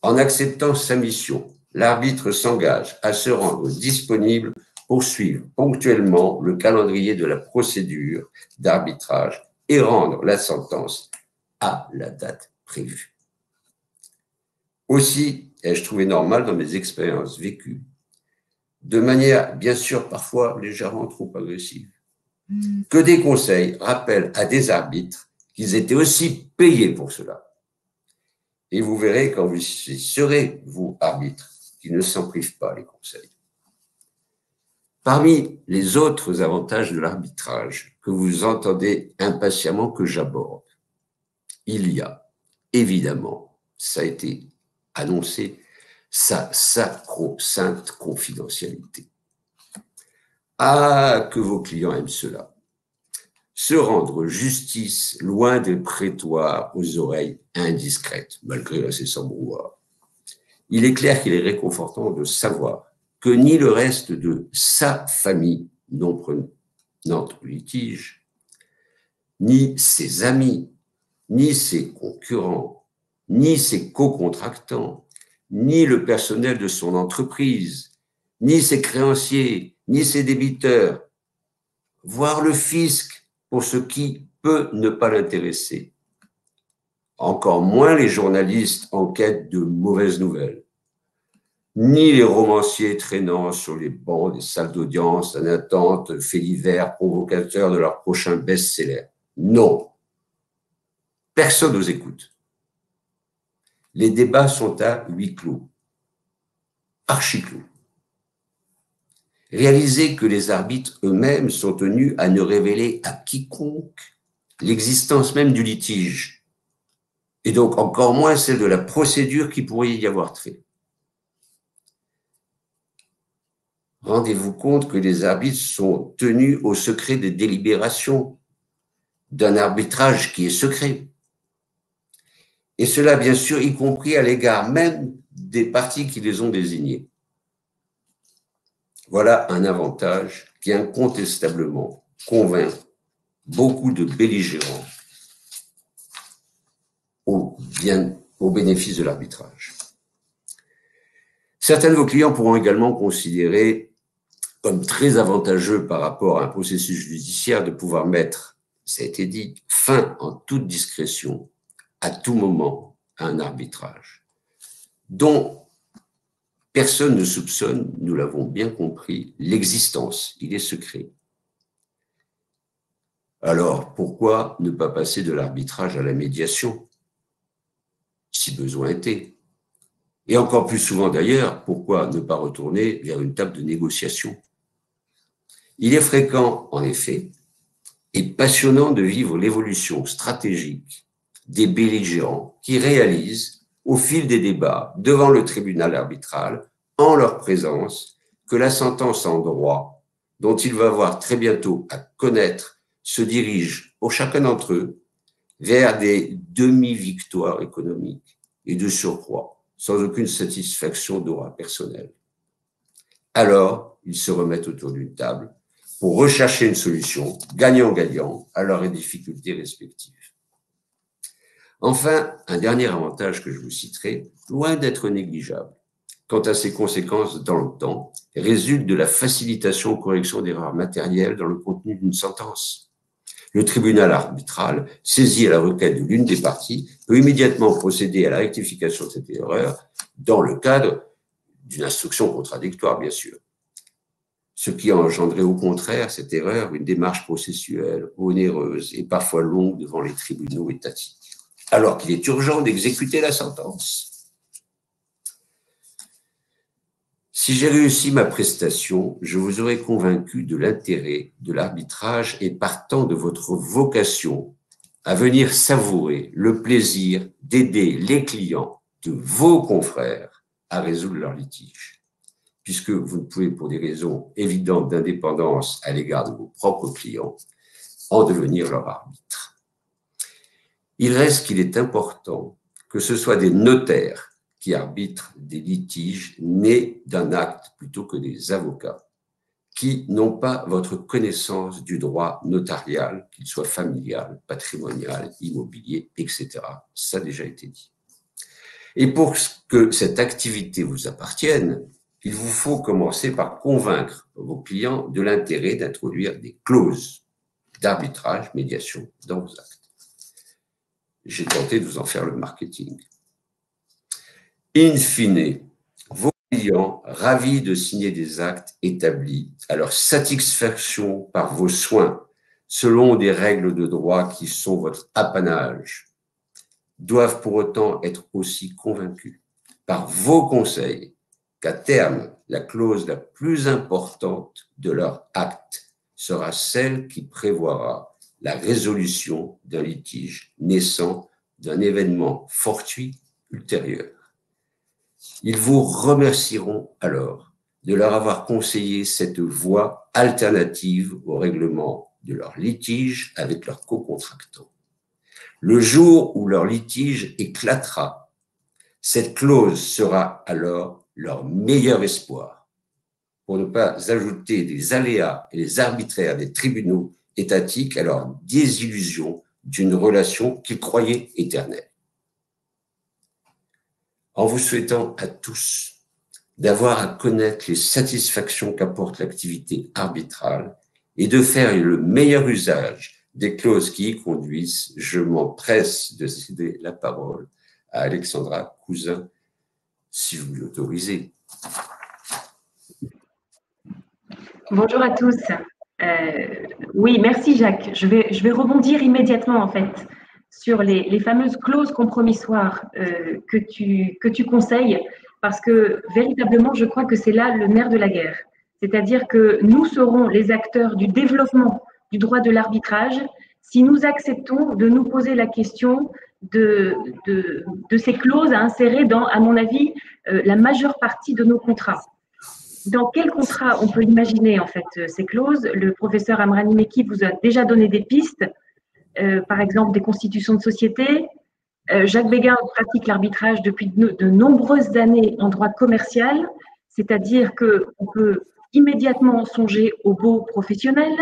En acceptant sa mission, l'arbitre s'engage à se rendre disponible pour suivre ponctuellement le calendrier de la procédure d'arbitrage et rendre la sentence à la date prévue. Aussi, ai-je trouvé normal dans mes expériences vécues, de manière bien sûr parfois légèrement trop agressive, que des conseils rappellent à des arbitres qu'ils étaient aussi payés pour cela. Et vous verrez quand vous serez, vous, arbitre, qu'ils ne s'en privent pas, les conseils. Parmi les autres avantages de l'arbitrage que vous entendez impatiemment que j'aborde, il y a évidemment, ça a été annoncé, sa sacro-sainte confidentialité. Ah, que vos clients aiment cela. Se rendre justice loin des prétoires aux oreilles indiscrètes, malgré l'incessant brouhaha. Il est clair qu'il est réconfortant de savoir que ni le reste de sa famille non prenante au litige, ni ses amis, ni ses concurrents, ni ses co-contractants, ni le personnel de son entreprise, ni ses créanciers, ni ses débiteurs, voire le fisc pour ce qui peut ne pas l'intéresser. Encore moins les journalistes en quête de mauvaises nouvelles, ni les romanciers traînant sur les bancs des salles d'audience en attente faits divers provocateurs de leur prochain best-seller. Non. Personne nous écoute. Les débats sont à huis clos, archi-clos. Réalisez que les arbitres eux-mêmes sont tenus à ne révéler à quiconque l'existence même du litige, et donc encore moins celle de la procédure qui pourrait y avoir trait. Rendez-vous compte que les arbitres sont tenus au secret des délibérations d'un arbitrage qui est secret. Et cela, bien sûr, y compris à l'égard même des parties qui les ont désignés. Voilà un avantage qui incontestablement convainc beaucoup de belligérants au bénéfice de l'arbitrage. Certains de vos clients pourront également considérer comme très avantageux par rapport à un processus judiciaire de pouvoir mettre, ça a été dit, fin en toute discrétion, à tout moment, à un arbitrage, dont personne ne soupçonne, nous l'avons bien compris, l'existence, il est secret. Alors, pourquoi ne pas passer de l'arbitrage à la médiation, si besoin était? Et encore plus souvent d'ailleurs, pourquoi ne pas retourner vers une table de négociation? Il est fréquent, en effet, et passionnant de vivre l'évolution stratégique des belligérants qui réalisent, au fil des débats devant le tribunal arbitral, en leur présence, que la sentence en droit, dont il va avoir très bientôt à connaître, se dirige, pour chacun d'entre eux, vers des demi-victoires économiques et de surcroît, sans aucune satisfaction d'aura personnelle. Alors, ils se remettent autour d'une table pour rechercher une solution, gagnant-gagnant, à leurs difficultés respectives. Enfin, un dernier avantage que je vous citerai, loin d'être négligeable, quant à ses conséquences dans le temps, résulte de la facilitation ou correction d'erreurs matérielles dans le contenu d'une sentence. Le tribunal arbitral, saisi à la requête de l'une des parties, peut immédiatement procéder à la rectification de cette erreur dans le cadre d'une instruction contradictoire, bien sûr. Ce qui a engendré au contraire cette erreur une démarche processuelle onéreuse et parfois longue devant les tribunaux étatiques, alors qu'il est urgent d'exécuter la sentence. Si j'ai réussi ma prestation, je vous aurai convaincu de l'intérêt de l'arbitrage et partant de votre vocation à venir savourer le plaisir d'aider les clients de vos confrères à résoudre leurs litiges, puisque vous ne pouvez, pour des raisons évidentes d'indépendance à l'égard de vos propres clients, en devenir leur arbitre. Il reste qu'il est important que ce soit des notaires qui arbitrent des litiges nés d'un acte plutôt que des avocats, qui n'ont pas votre connaissance du droit notarial, qu'il soit familial, patrimonial, immobilier, etc. Ça a déjà été dit. Et pour que cette activité vous appartienne, il vous faut commencer par convaincre vos clients de l'intérêt d'introduire des clauses d'arbitrage, médiation dans vos actes. J'ai tenté de vous en faire le marketing. In fine, vos clients, ravis de signer des actes établis à leur satisfaction par vos soins, selon des règles de droit qui sont votre apanage, doivent pour autant être aussi convaincus par vos conseils qu'à terme, la clause la plus importante de leur acte sera celle qui prévoira la résolution d'un litige naissant d'un événement fortuit ultérieur. Ils vous remercieront alors de leur avoir conseillé cette voie alternative au règlement de leur litige avec leurs co-contractants. Le jour où leur litige éclatera, cette clause sera alors leur meilleur espoir, pour ne pas ajouter des aléas et des arbitraires des tribunaux étatiques à leur désillusion d'une relation qu'ils croyaient éternelle. En vous souhaitant à tous d'avoir à connaître les satisfactions qu'apporte l'activité arbitrale et de faire le meilleur usage des clauses qui y conduisent, je m'empresse de céder la parole à Alexandra Cousin, si vous l'autorisez. Bonjour à tous. Oui, merci Jacques. Je vais rebondir immédiatement en fait sur les fameuses clauses compromissoires que tu conseilles, parce que véritablement, je crois que c'est là le nerf de la guerre. C'est-à-dire que nous serons les acteurs du développement du droit de l'arbitrage si nous acceptons de nous poser la question de ces clauses à insérer dans, à mon avis, la majeure partie de nos contrats. Dans quel contrat on peut imaginer en fait ces clauses? Le professeur Amrani Mekki vous a déjà donné des pistes, par exemple des constitutions de société. Jacques Béguin pratique l'arbitrage depuis de nombreuses années en droit commercial, c'est-à-dire qu'on peut immédiatement songer aux baux professionnels,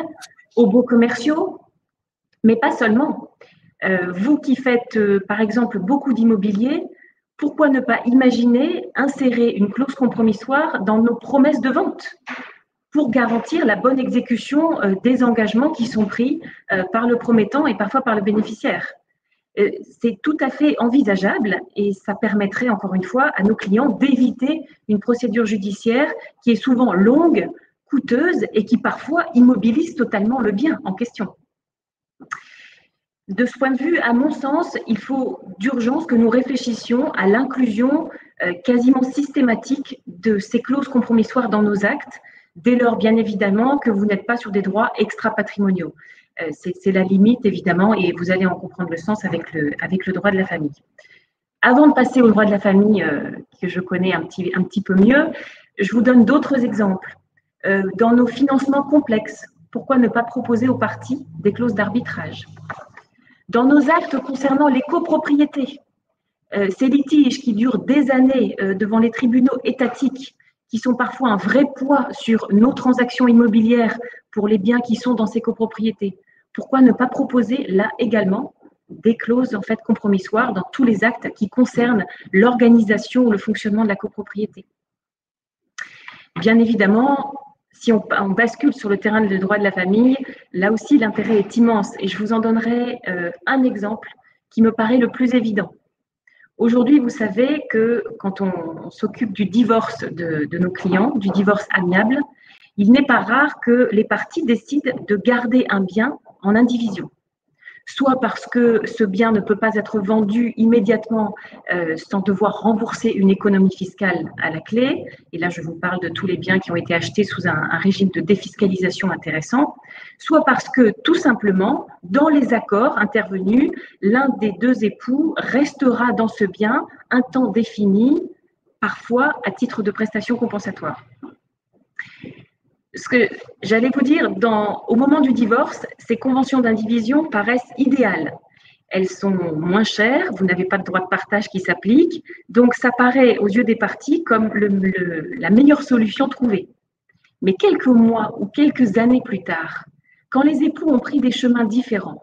aux baux commerciaux, mais pas seulement. Vous qui faites par exemple beaucoup d'immobilier, pourquoi ne pas imaginer insérer une clause compromissoire dans nos promesses de vente pour garantir la bonne exécution des engagements qui sont pris par le promettant et parfois par le bénéficiaire? C'est tout à fait envisageable et ça permettrait encore une fois à nos clients d'éviter une procédure judiciaire qui est souvent longue, coûteuse et qui parfois immobilise totalement le bien en question. De ce point de vue, à mon sens, il faut d'urgence que nous réfléchissions à l'inclusion quasiment systématique de ces clauses compromissoires dans nos actes, dès lors bien évidemment que vous n'êtes pas sur des droits extra-patrimoniaux. C'est la limite évidemment et vous allez en comprendre le sens avec le droit de la famille. Avant de passer au droit de la famille que je connais un petit peu mieux, je vous donne d'autres exemples. Dans nos financements complexes, pourquoi ne pas proposer aux parties des clauses d'arbitrage? Dans nos actes concernant les copropriétés, ces litiges qui durent des années devant les tribunaux étatiques, qui sont parfois un vrai poids sur nos transactions immobilières pour les biens qui sont dans ces copropriétés, pourquoi ne pas proposer là également des clauses en fait compromissoires dans tous les actes qui concernent l'organisation ou le fonctionnement de la copropriété? Bien évidemment, si on bascule sur le terrain du droit de la famille, là aussi l'intérêt est immense et je vous en donnerai un exemple qui me paraît le plus évident. Aujourd'hui, vous savez que quand on s'occupe du divorce de nos clients, du divorce amiable, il n'est pas rare que les parties décident de garder un bien en indivision. Soit parce que ce bien ne peut pas être vendu immédiatement sans devoir rembourser une économie fiscale à la clé, et là je vous parle de tous les biens qui ont été achetés sous un régime de défiscalisation intéressant, soit parce que tout simplement, dans les accords intervenus, l'un des deux époux restera dans ce bien un temps défini, parfois à titre de prestation compensatoire. Ce que j'allais vous dire, au moment du divorce, ces conventions d'indivision paraissent idéales. Elles sont moins chères, vous n'avez pas de droit de partage qui s'applique, donc ça paraît aux yeux des parties comme la meilleure solution trouvée. Mais quelques mois ou quelques années plus tard, quand les époux ont pris des chemins différents,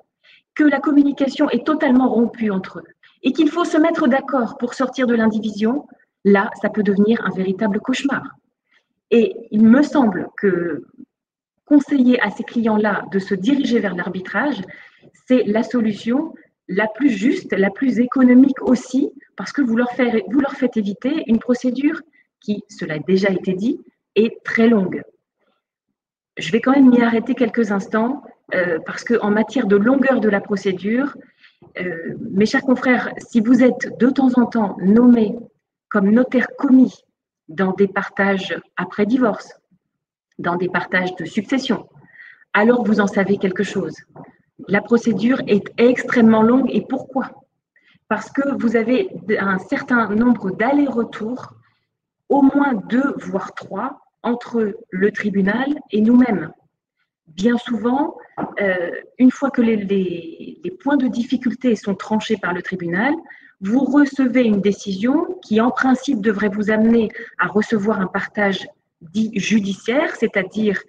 que la communication est totalement rompue entre eux et qu'il faut se mettre d'accord pour sortir de l'indivision, là, ça peut devenir un véritable cauchemar. Et il me semble que conseiller à ces clients-là de se diriger vers l'arbitrage, c'est la solution la plus juste, la plus économique aussi, parce que vous leur faites éviter une procédure qui, cela a déjà été dit, est très longue. Je vais quand même m'y arrêter quelques instants, parce qu'en matière de longueur de la procédure, mes chers confrères, si vous êtes de temps en temps nommé comme notaire commis dans des partages après divorce, dans des partages de succession, alors vous en savez quelque chose. La procédure est extrêmement longue. Et pourquoi? Parce que vous avez un certain nombre d'allers-retours, au moins 2 voire 3, entre le tribunal et nous-mêmes. Bien souvent, une fois que les points de difficulté sont tranchés par le tribunal, vous recevez une décision qui, en principe, devrait vous amener à recevoir un partage dit judiciaire, c'est-à-dire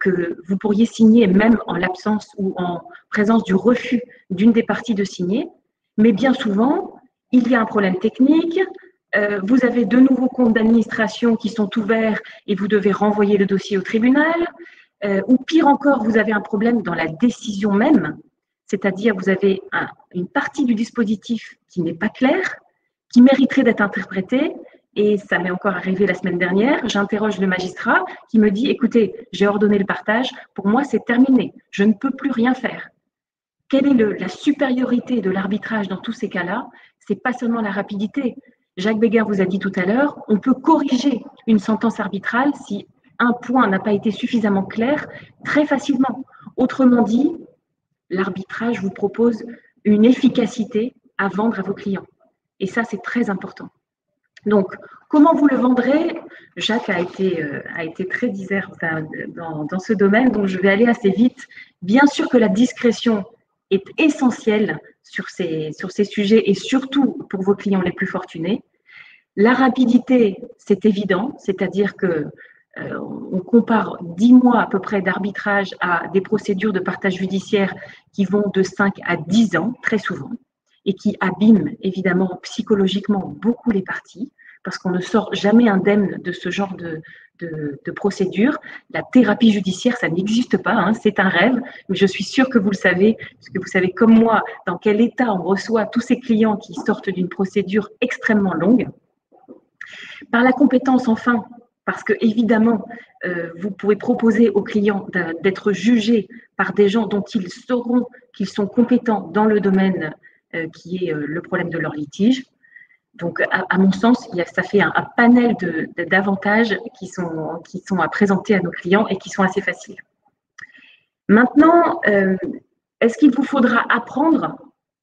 que vous pourriez signer même en l'absence ou en présence du refus d'une des parties de signer. Mais bien souvent, il y a un problème technique, vous avez de nouveaux comptes d'administration qui sont ouverts et vous devez renvoyer le dossier au tribunal. Ou pire encore, vous avez un problème dans la décision même, c'est-à-dire vous avez une partie du dispositif qui n'est pas claire, qui mériterait d'être interprétée, et ça m'est encore arrivé la semaine dernière, j'interroge le magistrat qui me dit « Écoutez, j'ai ordonné le partage, pour moi c'est terminé, je ne peux plus rien faire ». Quelle est la supériorité de l'arbitrage dans tous ces cas-là? Ce n'est pas seulement la rapidité. Jacques Béguin vous a dit tout à l'heure, on peut corriger une sentence arbitrale si un point n'a pas été suffisamment clair très facilement. Autrement dit, l'arbitrage vous propose une efficacité à vendre à vos clients. Et ça, c'est très important. Donc, comment vous le vendrez? Jacques a été très disert dans ce domaine, donc je vais aller assez vite. Bien sûr que la discrétion est essentielle sur ces sujets et surtout pour vos clients les plus fortunés. La rapidité, c'est évident, c'est-à-dire que on compare 10 mois à peu près d'arbitrage à des procédures de partage judiciaire qui vont de 5 à 10 ans, très souvent, et qui abîment évidemment psychologiquement beaucoup les parties, parce qu'on ne sort jamais indemne de ce genre de procédure. La thérapie judiciaire, ça n'existe pas, hein, c'est un rêve, mais je suis sûre que vous le savez, parce que vous savez comme moi dans quel état on reçoit tous ces clients qui sortent d'une procédure extrêmement longue. Par la compétence, enfin, parce que évidemment, vous pouvez proposer aux clients d'être jugés par des gens dont ils sauront qu'ils sont compétents dans le domaine qui est le problème de leur litige. Donc, à mon sens, ça fait un panel d'avantages qui sont à présenter à nos clients et qui sont assez faciles. Maintenant, est-ce qu'il vous faudra apprendre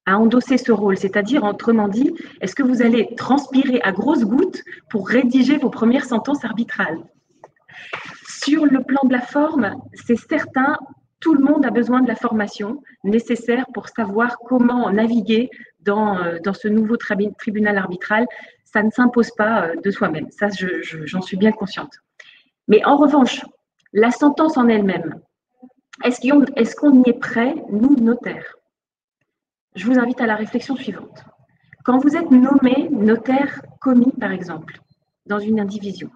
à endosser ce rôle? C'est-à-dire, autrement dit, est-ce que vous allez transpirer à grosses gouttes pour rédiger vos premières sentences arbitrales? Sur le plan de la forme, c'est certain, tout le monde a besoin de la formation nécessaire pour savoir comment naviguer dans ce nouveau tribunal arbitral. Ça ne s'impose pas de soi-même, ça j'en suis bien consciente. Mais en revanche, la sentence en elle-même, est-ce qu'on y est prêt, nous, notaires? Je vous invite à la réflexion suivante. Quand vous êtes nommé notaire commis, par exemple, dans une indivision,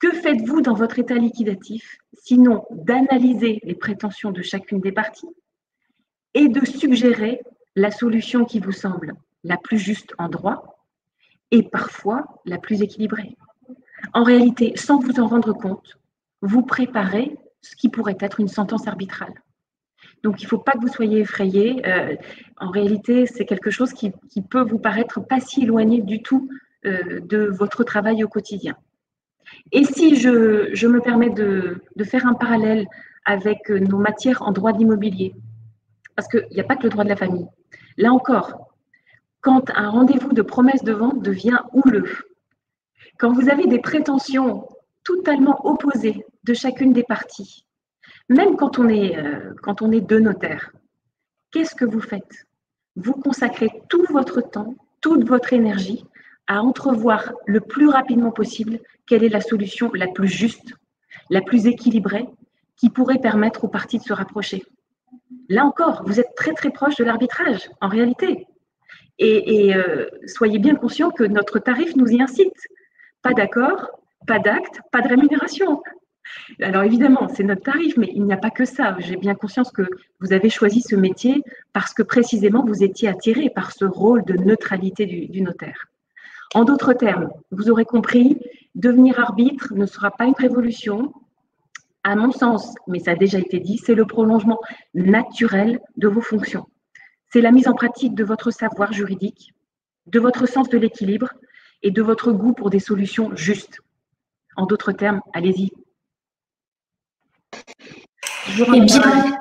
que faites-vous dans votre état liquidatif, sinon d'analyser les prétentions de chacune des parties et de suggérer la solution qui vous semble la plus juste en droit et parfois la plus équilibrée? En réalité, sans vous en rendre compte, vous préparez ce qui pourrait être une sentence arbitrale. Donc, il ne faut pas que vous soyez effrayés. En réalité, c'est quelque chose qui peut vous paraître pas si éloigné du tout de votre travail au quotidien. Et si je me permets de faire un parallèle avec nos matières en droit de l'immobilier, parce qu'il n'y a pas que le droit de la famille. Là encore, quand un rendez-vous de promesse de vente devient houleux, quand vous avez des prétentions totalement opposées de chacune des parties, même quand on est deux notaires, qu'est-ce que vous faites? Vous consacrez tout votre temps, toute votre énergie à entrevoir le plus rapidement possible quelle est la solution la plus juste, la plus équilibrée, qui pourrait permettre aux parties de se rapprocher. Là encore, vous êtes très très proche de l'arbitrage, en réalité. Et soyez bien conscients que notre tarif nous y incite. Pas d'accord, pas d'acte, pas de rémunération. Alors évidemment, c'est notre tarif, mais il n'y a pas que ça. J'ai bien conscience que vous avez choisi ce métier parce que précisément vous étiez attiré par ce rôle de neutralité du notaire. En d'autres termes, vous aurez compris, devenir arbitre ne sera pas une révolution. À mon sens, mais ça a déjà été dit, c'est le prolongement naturel de vos fonctions. C'est la mise en pratique de votre savoir juridique, de votre sens de l'équilibre et de votre goût pour des solutions justes. En d'autres termes, allez-y. Eh bien,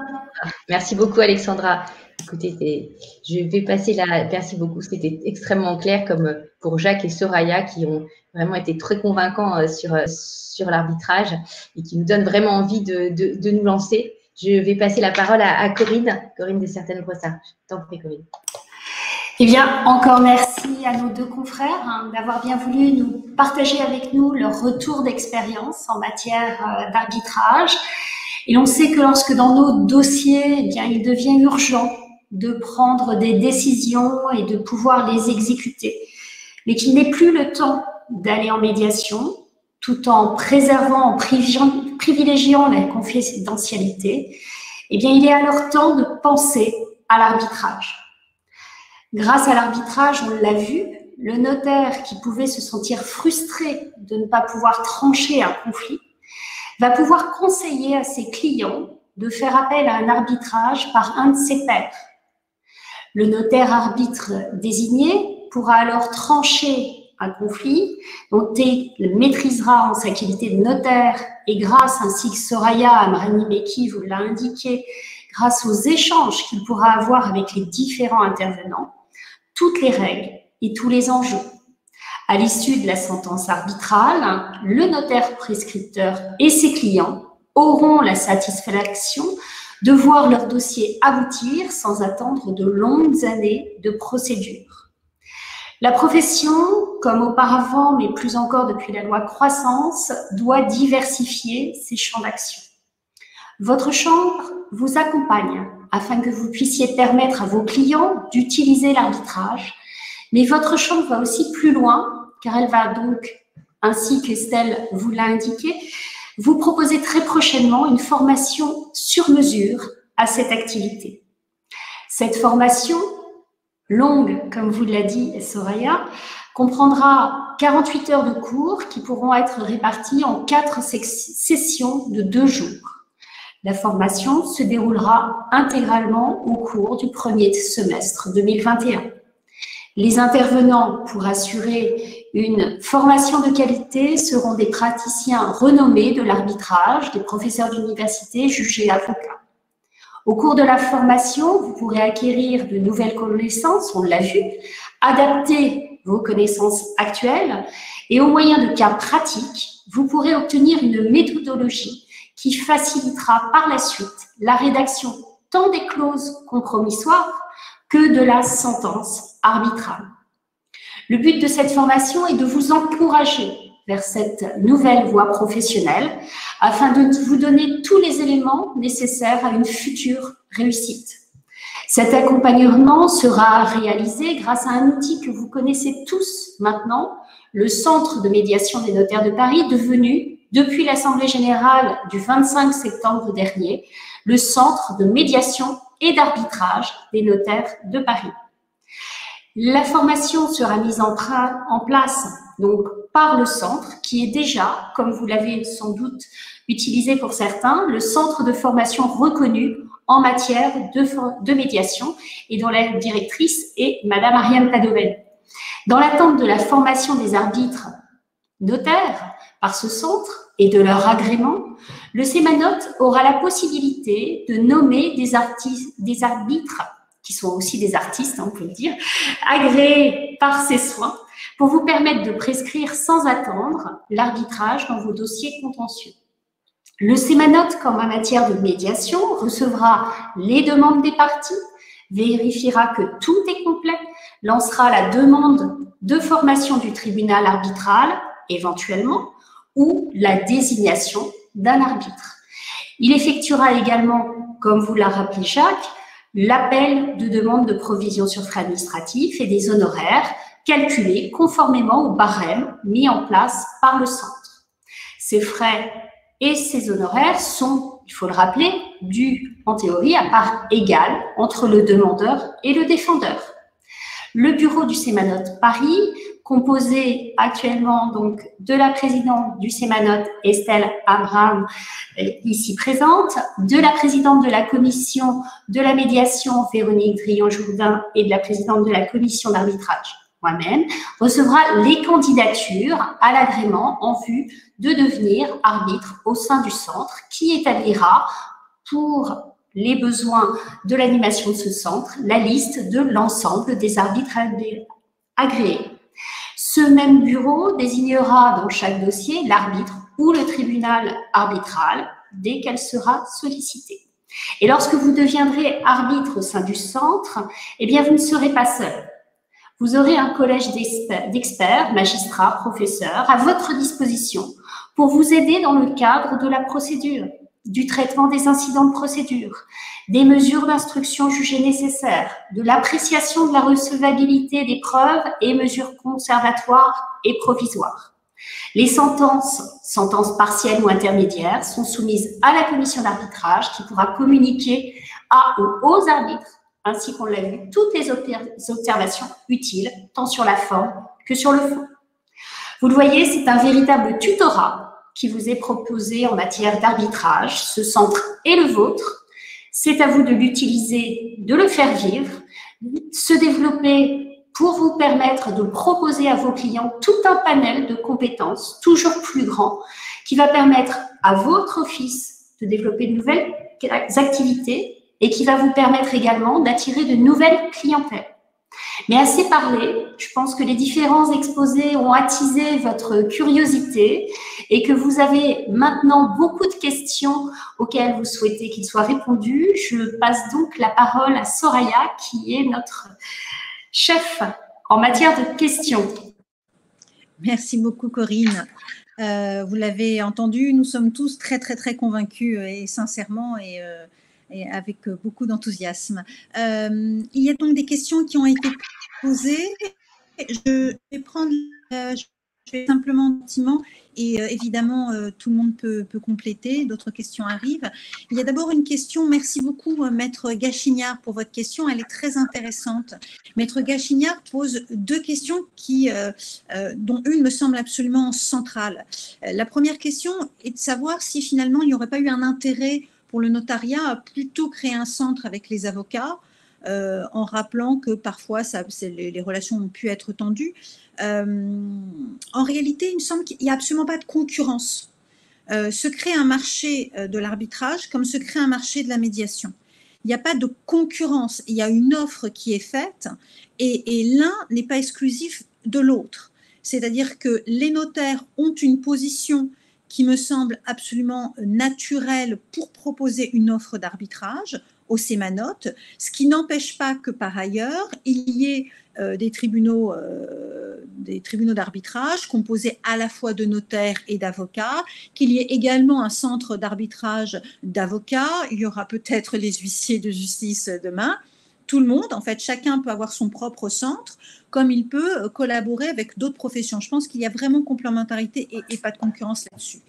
merci beaucoup Alexandra. Écoutez, je vais passer là. Merci beaucoup. C'était extrêmement clair, comme pour Jacques et Soraya, qui ont vraiment été très convaincants sur l'arbitrage et qui nous donnent vraiment envie de nous lancer. Je vais passer la parole à Corinne de Certaines Brossards. Je t'en prie, Corinne. Eh bien, encore merci à nos deux confrères d'avoir bien voulu nous partager avec nous leur retour d'expérience en matière d'arbitrage. Et on sait que lorsque dans nos dossiers, eh bien, il devient urgent de prendre des décisions et de pouvoir les exécuter, mais qu'il n'est plus le temps d'aller en médiation, tout en préservant, en privilégiant la confidentialité, eh bien, il est alors temps de penser à l'arbitrage. Grâce à l'arbitrage, on l'a vu, le notaire qui pouvait se sentir frustré de ne pas pouvoir trancher un conflit va pouvoir conseiller à ses clients de faire appel à un arbitrage par un de ses pairs. Le notaire arbitre désigné pourra alors trancher un conflit dont il maîtrisera en sa qualité de notaire et grâce, ainsi que Soraya Amrani-Beki vous l'a indiqué, grâce aux échanges qu'il pourra avoir avec les différents intervenants, toutes les règles et tous les enjeux. À l'issue de la sentence arbitrale, le notaire prescripteur et ses clients auront la satisfaction de voir leur dossier aboutir sans attendre de longues années de procédure. La profession, comme auparavant, mais plus encore depuis la loi Croissance, doit diversifier ses champs d'action. Votre chambre vous accompagne afin que vous puissiez permettre à vos clients d'utiliser l'arbitrage, mais votre chambre va aussi plus loin, car elle va donc, ainsi qu'Estelle vous l'a indiqué, vous proposer très prochainement une formation sur mesure à cette activité. Cette formation, longue, comme vous l'a dit Soraya, comprendra 48 heures de cours qui pourront être réparties en 4 sessions de 2 jours. La formation se déroulera intégralement au cours du premier semestre 2021. Les intervenants pour assurer une formation de qualité seront des praticiens renommés de l'arbitrage, des professeurs d'université, juges et avocats. Au cours de la formation, vous pourrez acquérir de nouvelles connaissances, on l'a vu, adapter vos connaissances actuelles et au moyen de cas pratiques, vous pourrez obtenir une méthodologie qui facilitera par la suite la rédaction tant des clauses compromissoires que de la sentence arbitrale. Le but de cette formation est de vous encourager vers cette nouvelle voie professionnelle afin de vous donner tous les éléments nécessaires à une future réussite. Cet accompagnement sera réalisé grâce à un outil que vous connaissez tous maintenant, le Centre de médiation des notaires de Paris, devenu, depuis l'Assemblée générale du 25 septembre dernier, le Centre de médiation et d'arbitrage des notaires de Paris. La formation sera mise en place donc par le centre qui est déjà, comme vous l'avez sans doute utilisé pour certains, le centre de formation reconnu en matière de médiation et dont la directrice est Madame Ariane Padovel. Dans l'attente de la formation des arbitres notaires par ce centre et de leur agrément, le CEMANOT aura la possibilité de nommer des arbitres qui sont aussi des artistes, on peut le dire, agréés par ses soins, pour vous permettre de prescrire sans attendre l'arbitrage dans vos dossiers contentieux. Le CEMANOT, comme en matière de médiation, recevra les demandes des parties, vérifiera que tout est complet, lancera la demande de formation du tribunal arbitral, éventuellement, ou la désignation d'un arbitre. Il effectuera également, comme vous l'a rappelé Jacques, l'appel de demande de provision sur frais administratifs et des honoraires calculés conformément au barème mis en place par le centre. Ces frais Et ces honoraires sont, il faut le rappeler, dus en théorie à part égale entre le demandeur et le défendeur. Le bureau du CEMANOT Paris, composé actuellement donc de la présidente du CEMANOT, Estelle Abraham, ici présente, de la présidente de la commission de la médiation, Véronique Drian-Jourdain, et de la présidente de la commission d'arbitrage, moi-même, recevra les candidatures à l'agrément en vue de devenir arbitre au sein du centre, qui établira pour les besoins de l'animation de ce centre la liste de l'ensemble des arbitres agréés. Ce même bureau désignera dans chaque dossier l'arbitre ou le tribunal arbitral dès qu'elle sera sollicitée. Et lorsque vous deviendrez arbitre au sein du centre, eh bien, vous ne serez pas seul. Vous aurez un collège d'experts, magistrats, professeurs à votre disposition pour vous aider dans le cadre de la procédure, du traitement des incidents de procédure, des mesures d'instruction jugées nécessaires, de l'appréciation de la recevabilité des preuves et mesures conservatoires et provisoires. Les sentences partielles ou intermédiaires, sont soumises à la commission d'arbitrage qui pourra communiquer à ou aux arbitres, ainsi qu'on l'a vu, toutes les observations utiles, tant sur la forme que sur le fond. Vous le voyez, c'est un véritable tutorat qui vous est proposé en matière d'arbitrage. Ce centre est le vôtre. C'est à vous de l'utiliser, de le faire vivre, se développer pour vous permettre de proposer à vos clients tout un panel de compétences toujours plus grand qui va permettre à votre office de développer de nouvelles activités et qui va vous permettre également d'attirer de nouvelles clientèles. Mais assez parlé, je pense que les différents exposés ont attisé votre curiosité et que vous avez maintenant beaucoup de questions auxquelles vous souhaitez qu'il soit répondu. Je passe donc la parole à Soraya, qui est notre chef en matière de questions. Merci beaucoup, Corinne. Vous l'avez entendu, nous sommes tous très, très, très convaincus et sincèrement et avec beaucoup d'enthousiasme. Il y a donc des questions qui ont été posées. Je vais prendre, je vais simplement gentiment et évidemment tout le monde peut compléter, d'autres questions arrivent. Il y a d'abord une question, merci beaucoup Maître Gachignard pour votre question, elle est très intéressante. Maître Gachignard pose deux questions dont une me semble absolument centrale. La première question est de savoir si finalement il n'y aurait pas eu un intérêt pour le notariat à plutôt créer un centre avec les avocats, en rappelant que parfois les relations ont pu être tendues. En réalité, il me semble qu'il n'y a absolument pas de concurrence. Se crée un marché de l'arbitrage comme se crée un marché de la médiation. Il n'y a pas de concurrence, il y a une offre qui est faite et l'un n'est pas exclusif de l'autre. C'est-à-dire que les notaires ont une position qui me semble absolument naturelle pour proposer une offre d'arbitrage au CEMANOT, ce qui n'empêche pas que par ailleurs, il y ait des tribunaux d'arbitrage composés à la fois de notaires et d'avocats, qu'il y ait également un centre d'arbitrage d'avocats, il y aura peut-être les huissiers de justice demain, tout le monde, en fait, chacun peut avoir son propre centre, comme il peut collaborer avec d'autres professions. Je pense qu'il y a vraiment complémentarité et pas de concurrence là-dessus.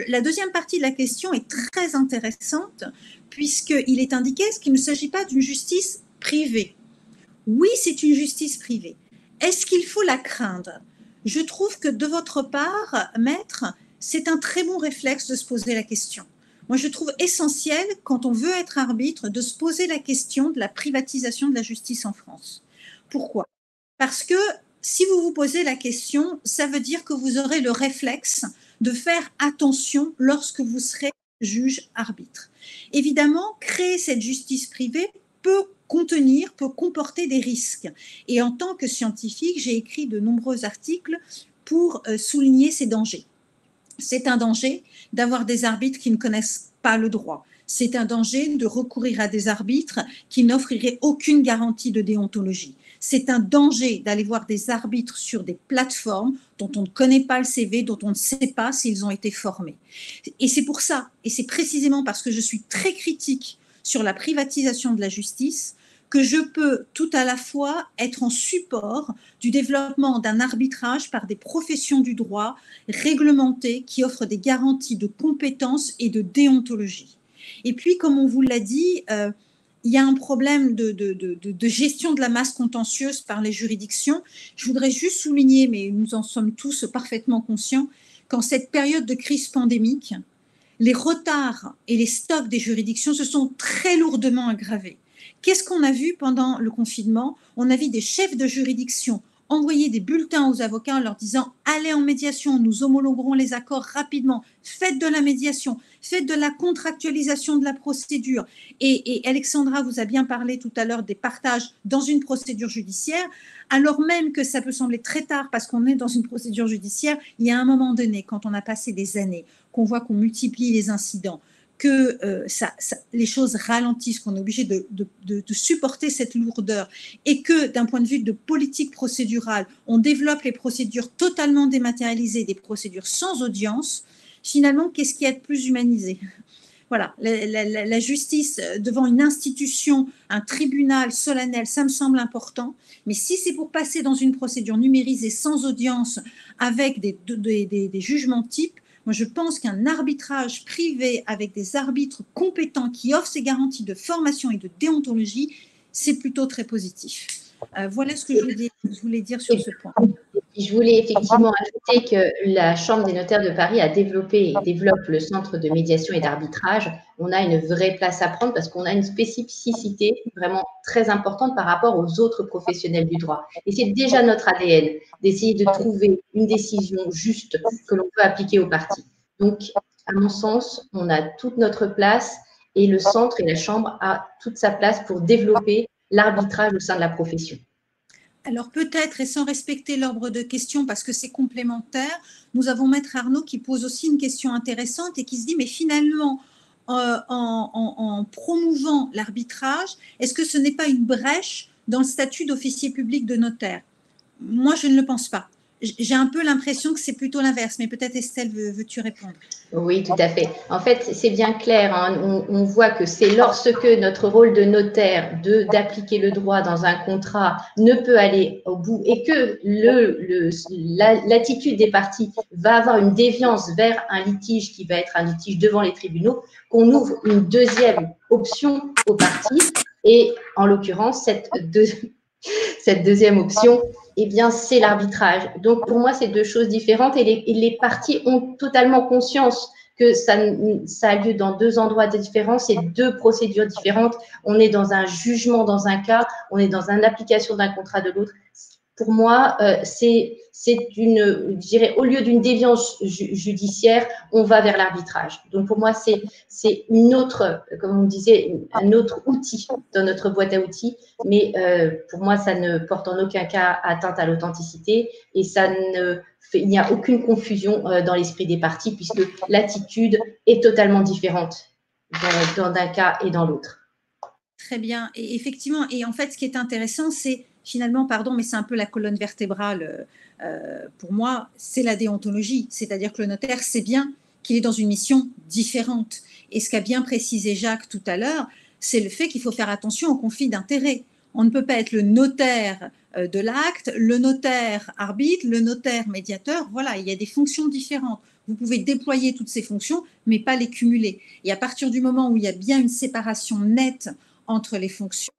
La deuxième partie de la question est très intéressante, puisqu'il est indiqué qu'il ne s'agit pas d'une justice privée. Oui, c'est une justice privée. Est-ce qu'il faut la craindre? Je trouve que de votre part, maître, c'est un très bon réflexe de se poser la question. Moi, je trouve essentiel, quand on veut être arbitre, de se poser la question de la privatisation de la justice en France. Pourquoi? Parce que si vous vous posez la question, ça veut dire que vous aurez le réflexe de faire attention lorsque vous serez juge-arbitre. Évidemment, créer cette justice privée peut comporter des risques. Et en tant que scientifique, j'ai écrit de nombreux articles pour souligner ces dangers. C'est un danger d'avoir des arbitres qui ne connaissent pas le droit. C'est un danger de recourir à des arbitres qui n'offriraient aucune garantie de déontologie. C'est un danger d'aller voir des arbitres sur des plateformes dont on ne connaît pas le CV, dont on ne sait pas s'ils ont été formés. Et c'est pour ça, et c'est précisément parce que je suis très critique sur la privatisation de la justice, que je peux tout à la fois être en support du développement d'un arbitrage par des professions du droit réglementées qui offrent des garanties de compétences et de déontologie. Et puis, comme on vous l'a dit, il y a un problème de gestion de la masse contentieuse par les juridictions. Je voudrais juste souligner, mais nous en sommes tous parfaitement conscients, qu'en cette période de crise pandémique, les retards et les stocks des juridictions se sont très lourdement aggravés. Qu'est-ce qu'on a vu pendant le confinement? On a vu des chefs de juridiction envoyer des bulletins aux avocats en leur disant « Allez en médiation, nous homologuerons les accords rapidement, faites de la médiation, faites de la contractualisation de la procédure. » Et Alexandra vous a bien parlé tout à l'heure des partages dans une procédure judiciaire, alors même que ça peut sembler très tard parce qu'on est dans une procédure judiciaire, il y a un moment donné, quand on a passé des années, qu'on voit qu'on multiplie les incidents, que les choses ralentissent, qu'on est obligé de supporter cette lourdeur et que d'un point de vue de politique procédurale, on développe les procédures totalement dématérialisées, des procédures sans audience, finalement, qu'est-ce qui est de plus humanisé? Voilà, la justice devant une institution, un tribunal solennel, ça me semble important, mais si c'est pour passer dans une procédure numérisée sans audience avec des jugements types, moi, je pense qu'un arbitrage privé avec des arbitres compétents qui offrent ces garanties de formation et de déontologie, c'est plutôt très positif. Voilà ce que je voulais dire sur ce point. Je voulais effectivement ajouter que la Chambre des notaires de Paris a développé et développe le centre de médiation et d'arbitrage. On a une vraie place à prendre parce qu'on a une spécificité vraiment très importante par rapport aux autres professionnels du droit. Et c'est déjà notre ADN d'essayer de trouver une décision juste que l'on peut appliquer aux parties. Donc, à mon sens, on a toute notre place et le centre et la Chambre a toute sa place pour développer l'arbitrage au sein de la profession. Alors peut-être, et sans respecter l'ordre de questions parce que c'est complémentaire, nous avons Maître Arnaud qui pose aussi une question intéressante et qui se dit, mais finalement, en promouvant l'arbitrage, est-ce que ce n'est pas une brèche dans le statut d'officier public de notaire? Moi, je ne le pense pas. J'ai un peu l'impression que c'est plutôt l'inverse, mais peut-être Estelle, veux-tu répondre? Oui, tout à fait. En fait, c'est bien clair, hein, on voit que c'est lorsque notre rôle de notaire d'appliquer le droit dans un contrat ne peut aller au bout et que l'attitude des parties va avoir une déviance vers un litige qui va être un litige devant les tribunaux, qu'on ouvre une deuxième option aux parties. Et en l'occurrence, cette deuxième option, eh bien, c'est l'arbitrage. Donc, pour moi, c'est deux choses différentes et les parties ont totalement conscience que ça a lieu dans deux endroits différents, c'est deux procédures différentes. On est dans un jugement dans un cas, on est dans une application d'un contrat de l'autre. Pour moi, c'est je dirais, au lieu d'une déviance judiciaire, on va vers l'arbitrage. Donc, pour moi, c'est une autre, comme on disait, un autre outil dans notre boîte à outils. Mais pour moi, ça ne porte en aucun cas atteinte à l'authenticité et il n'y a aucune confusion dans l'esprit des parties puisque l'attitude est totalement différente dans un cas et dans l'autre. Très bien. Et effectivement, et en fait, ce qui est intéressant, c'est finalement, pardon, mais c'est un peu la colonne vertébrale pour moi, c'est la déontologie. C'est-à-dire que le notaire sait bien qu'il est dans une mission différente. Et ce qu'a bien précisé Jacques tout à l'heure, c'est le fait qu'il faut faire attention aux conflits d'intérêts. On ne peut pas être le notaire de l'acte, le notaire arbitre, le notaire médiateur. Voilà, il y a des fonctions différentes. Vous pouvez déployer toutes ces fonctions, mais pas les cumuler. Et à partir du moment où il y a bien une séparation nette entre les fonctions,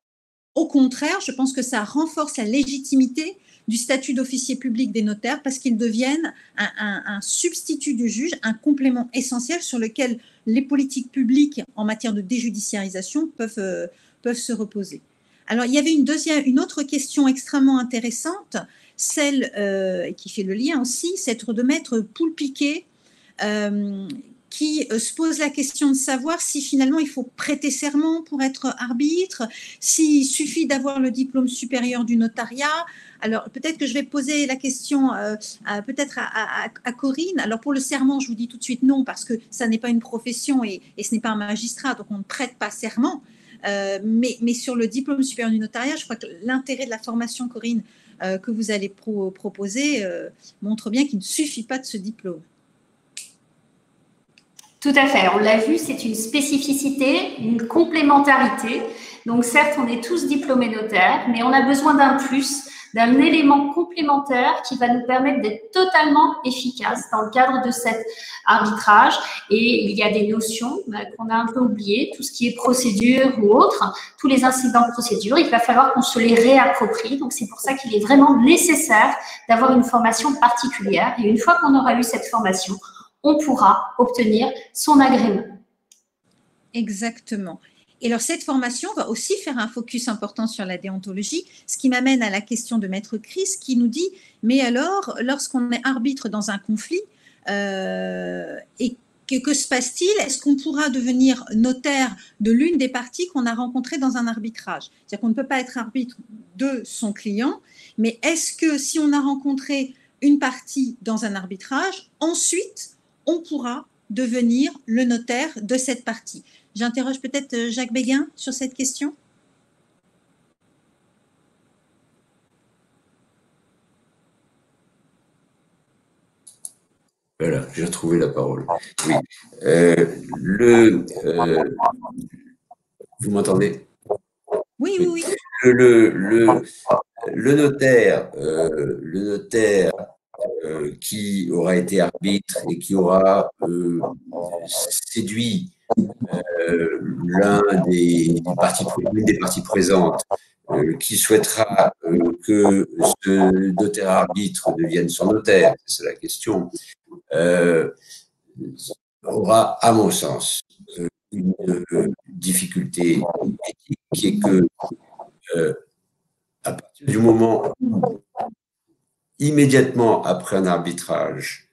au contraire, je pense que ça renforce la légitimité du statut d'officier public des notaires parce qu'ils deviennent un substitut du juge, un complément essentiel sur lequel les politiques publiques en matière de déjudiciarisation peuvent se reposer. Alors, il y avait une autre question extrêmement intéressante, celle qui fait le lien aussi, c'est de Maître Poulpiquet, qui se pose la question de savoir si finalement il faut prêter serment pour être arbitre, s'il suffit d'avoir le diplôme supérieur du notariat. Alors peut-être que je vais poser la question peut-être à Corinne. Alors pour le serment, je vous dis tout de suite non parce que ça n'est pas une profession et ce n'est pas un magistrat, donc on ne prête pas serment. Mais sur le diplôme supérieur du notariat, je crois que l'intérêt de la formation, Corinne, que vous allez proposer montre bien qu'il ne suffit pas de ce diplôme. Tout à fait. On l'a vu, c'est une spécificité, une complémentarité. Donc, certes, on est tous diplômés notaires, mais on a besoin d'un plus, d'un élément complémentaire qui va nous permettre d'être totalement efficace dans le cadre de cet arbitrage. Et il y a des notions qu'on a un peu oubliées, tout ce qui est procédure ou autre, tous les incidents de procédure, il va falloir qu'on se les réapproprie. Donc, c'est pour ça qu'il est vraiment nécessaire d'avoir une formation particulière. Et une fois qu'on aura eu cette formation, on pourra obtenir son agrément. Exactement. Et alors, cette formation va aussi faire un focus important sur la déontologie, ce qui m'amène à la question de Maître Chris qui nous dit, mais alors, lorsqu'on est arbitre dans un conflit, et que se passe-t-il? Est-ce qu'on pourra devenir notaire de l'une des parties qu'on a rencontrées dans un arbitrage? C'est-à-dire qu'on ne peut pas être arbitre de son client, mais est-ce que si on a rencontré une partie dans un arbitrage, ensuite, on pourra devenir le notaire de cette partie? J'interroge peut-être Jacques Béguin sur cette question. Voilà, j'ai retrouvé la parole. Oui. Vous m'entendez? Oui, oui, oui. Le notaire qui aura été arbitre et qui aura séduit l'une des parties présentes qui souhaitera que ce notaire arbitre devienne son notaire, c'est la question, aura, à mon sens, une difficulté éthique qui est que à partir du moment où, immédiatement après un arbitrage,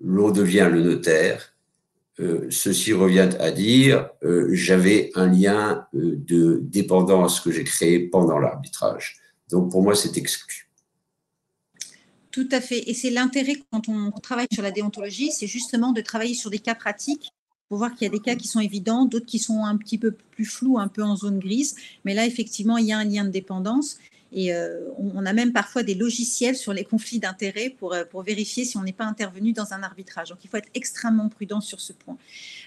l'on devient le notaire, ceci revient à dire j'avais un lien de dépendance que j'ai créé pendant l'arbitrage. Donc pour moi, c'est exclu. Tout à fait. Et c'est l'intérêt quand on travaille sur la déontologie, c'est justement de travailler sur des cas pratiques pour voir qu'il y a des cas qui sont évidents, d'autres qui sont un petit peu plus flous, un peu en zone grise. Mais là, effectivement, il y a un lien de dépendance. Et on a même parfois des logiciels sur les conflits d'intérêts pour vérifier si on n'est pas intervenu dans un arbitrage. Donc, il faut être extrêmement prudent sur ce point.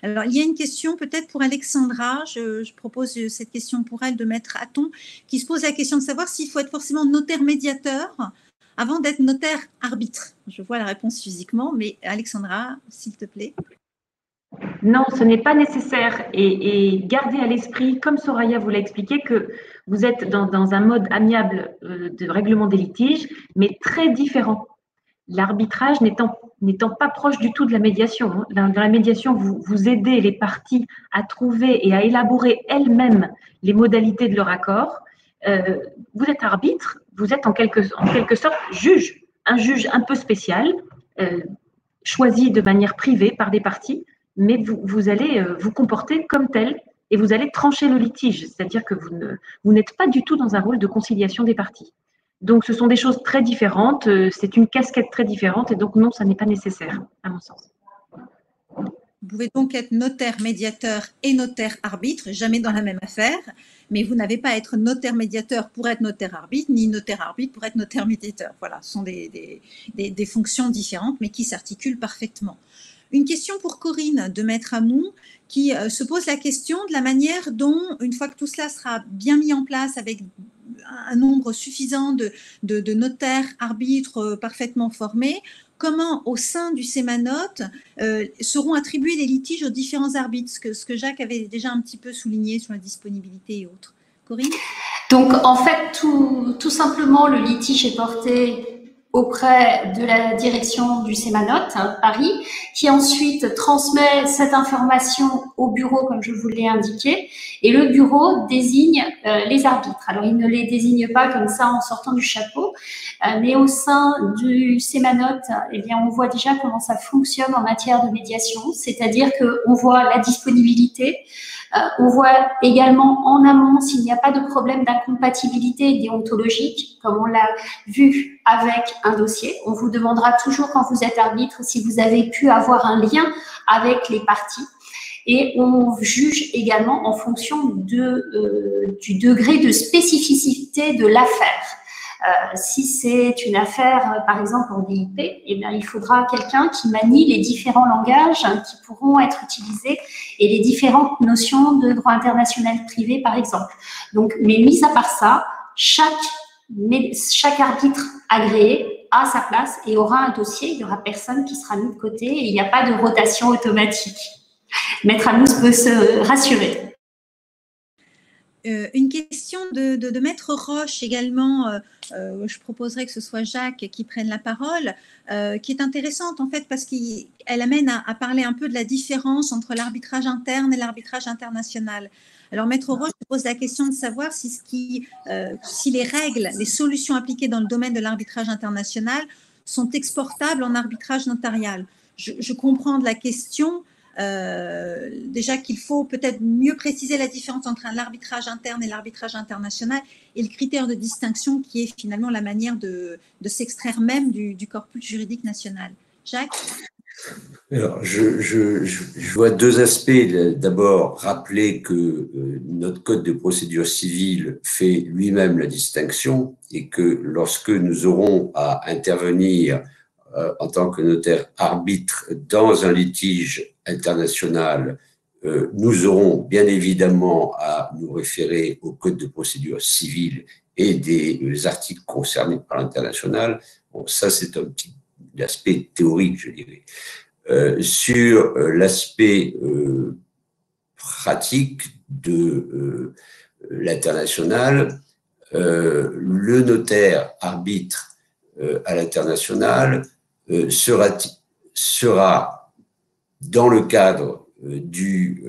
Alors, il y a une question peut-être pour Alexandra. Je propose cette question pour elle de Maître Hatton, qui se pose la question de savoir s'il faut être forcément notaire médiateur avant d'être notaire arbitre. Je vois la réponse physiquement, mais Alexandra, s'il te plaît. Non, ce n'est pas nécessaire. Et gardez à l'esprit, comme Soraya vous l'a expliqué, que vous êtes dans un mode amiable de règlement des litiges, mais très différent. L'arbitrage n'étant pas proche du tout de la médiation. Dans la médiation, vous aidez les parties à trouver et à élaborer elles-mêmes les modalités de leur accord. Vous êtes arbitre, vous êtes en quelque sorte juge, un juge un peu spécial, choisi de manière privée par des parties, mais vous allez vous comporter comme tel et vous allez trancher le litige, c'est-à-dire que vous n'êtes pas du tout dans un rôle de conciliation des parties. Donc, ce sont des choses très différentes, c'est une casquette très différente et donc non, ça n'est pas nécessaire, à mon sens. Vous pouvez donc être notaire médiateur et notaire arbitre, jamais dans la même affaire, mais vous n'avez pas à être notaire médiateur pour être notaire arbitre, ni notaire arbitre pour être notaire médiateur. Voilà, ce sont des fonctions différentes, mais qui s'articulent parfaitement. Une question pour Corinne de Maître Hamon qui se pose la question de la manière dont, une fois que tout cela sera bien mis en place avec un nombre suffisant de notaires arbitres parfaitement formés, comment au sein du CEMANOT seront attribués les litiges aux différents arbitres, ce que Jacques avait déjà un petit peu souligné sur la disponibilité et autres. Corinne ? Donc en fait, tout simplement, le litige est porté auprès de la direction du CEMANOT, Paris, qui ensuite transmet cette information au bureau, comme je vous l'ai indiqué, et le bureau désigne les arbitres. Alors, il ne les désigne pas comme ça en sortant du chapeau, mais au sein du CEMANOT, eh bien, on voit déjà comment ça fonctionne en matière de médiation, c'est-à-dire qu'on voit la disponibilité, on voit également en amont s'il n'y a pas de problème d'incompatibilité déontologique, comme on l'a vu avec un dossier. On vous demandera toujours quand vous êtes arbitre si vous avez pu avoir un lien avec les parties. Et on juge également en fonction du degré de spécificité de l'affaire. Si c'est une affaire, par exemple, en DIP, eh bien, il faudra quelqu'un qui manie les différents langages qui pourront être utilisés et les différentes notions de droit international privé, par exemple. Donc, mais mis à part ça, chaque arbitre agréé a sa place et aura un dossier. Il n'y aura personne qui sera mis de côté et il n'y a pas de rotation automatique. Maître Amous peut se rassurer. Une question de Maître Roche également, je proposerais que ce soit Jacques qui prenne la parole, qui est intéressante en fait parce qu'elle amène à parler un peu de la différence entre l'arbitrage interne et l'arbitrage international. Alors Maître Roche pose la question de savoir si les règles, les solutions appliquées dans le domaine de l'arbitrage international sont exportables en arbitrage notarial. Je comprends de la question. Déjà qu'il faut peut-être mieux préciser la différence entre l'arbitrage interne et l'arbitrage international et le critère de distinction qui est finalement la manière de s'extraire même du corpus juridique national. Jacques ? Alors, je vois deux aspects. D'abord, rappeler que notre code de procédure civile fait lui-même la distinction et que lorsque nous aurons à intervenir en tant que notaire arbitre dans un litige international, nous aurons bien évidemment à nous référer au code de procédure civile et des articles concernés par l'international. Bon, ça, c'est un petit aspect théorique, je dirais. Sur l'aspect pratique de l'international, le notaire arbitre à l'international sera dans le cadre du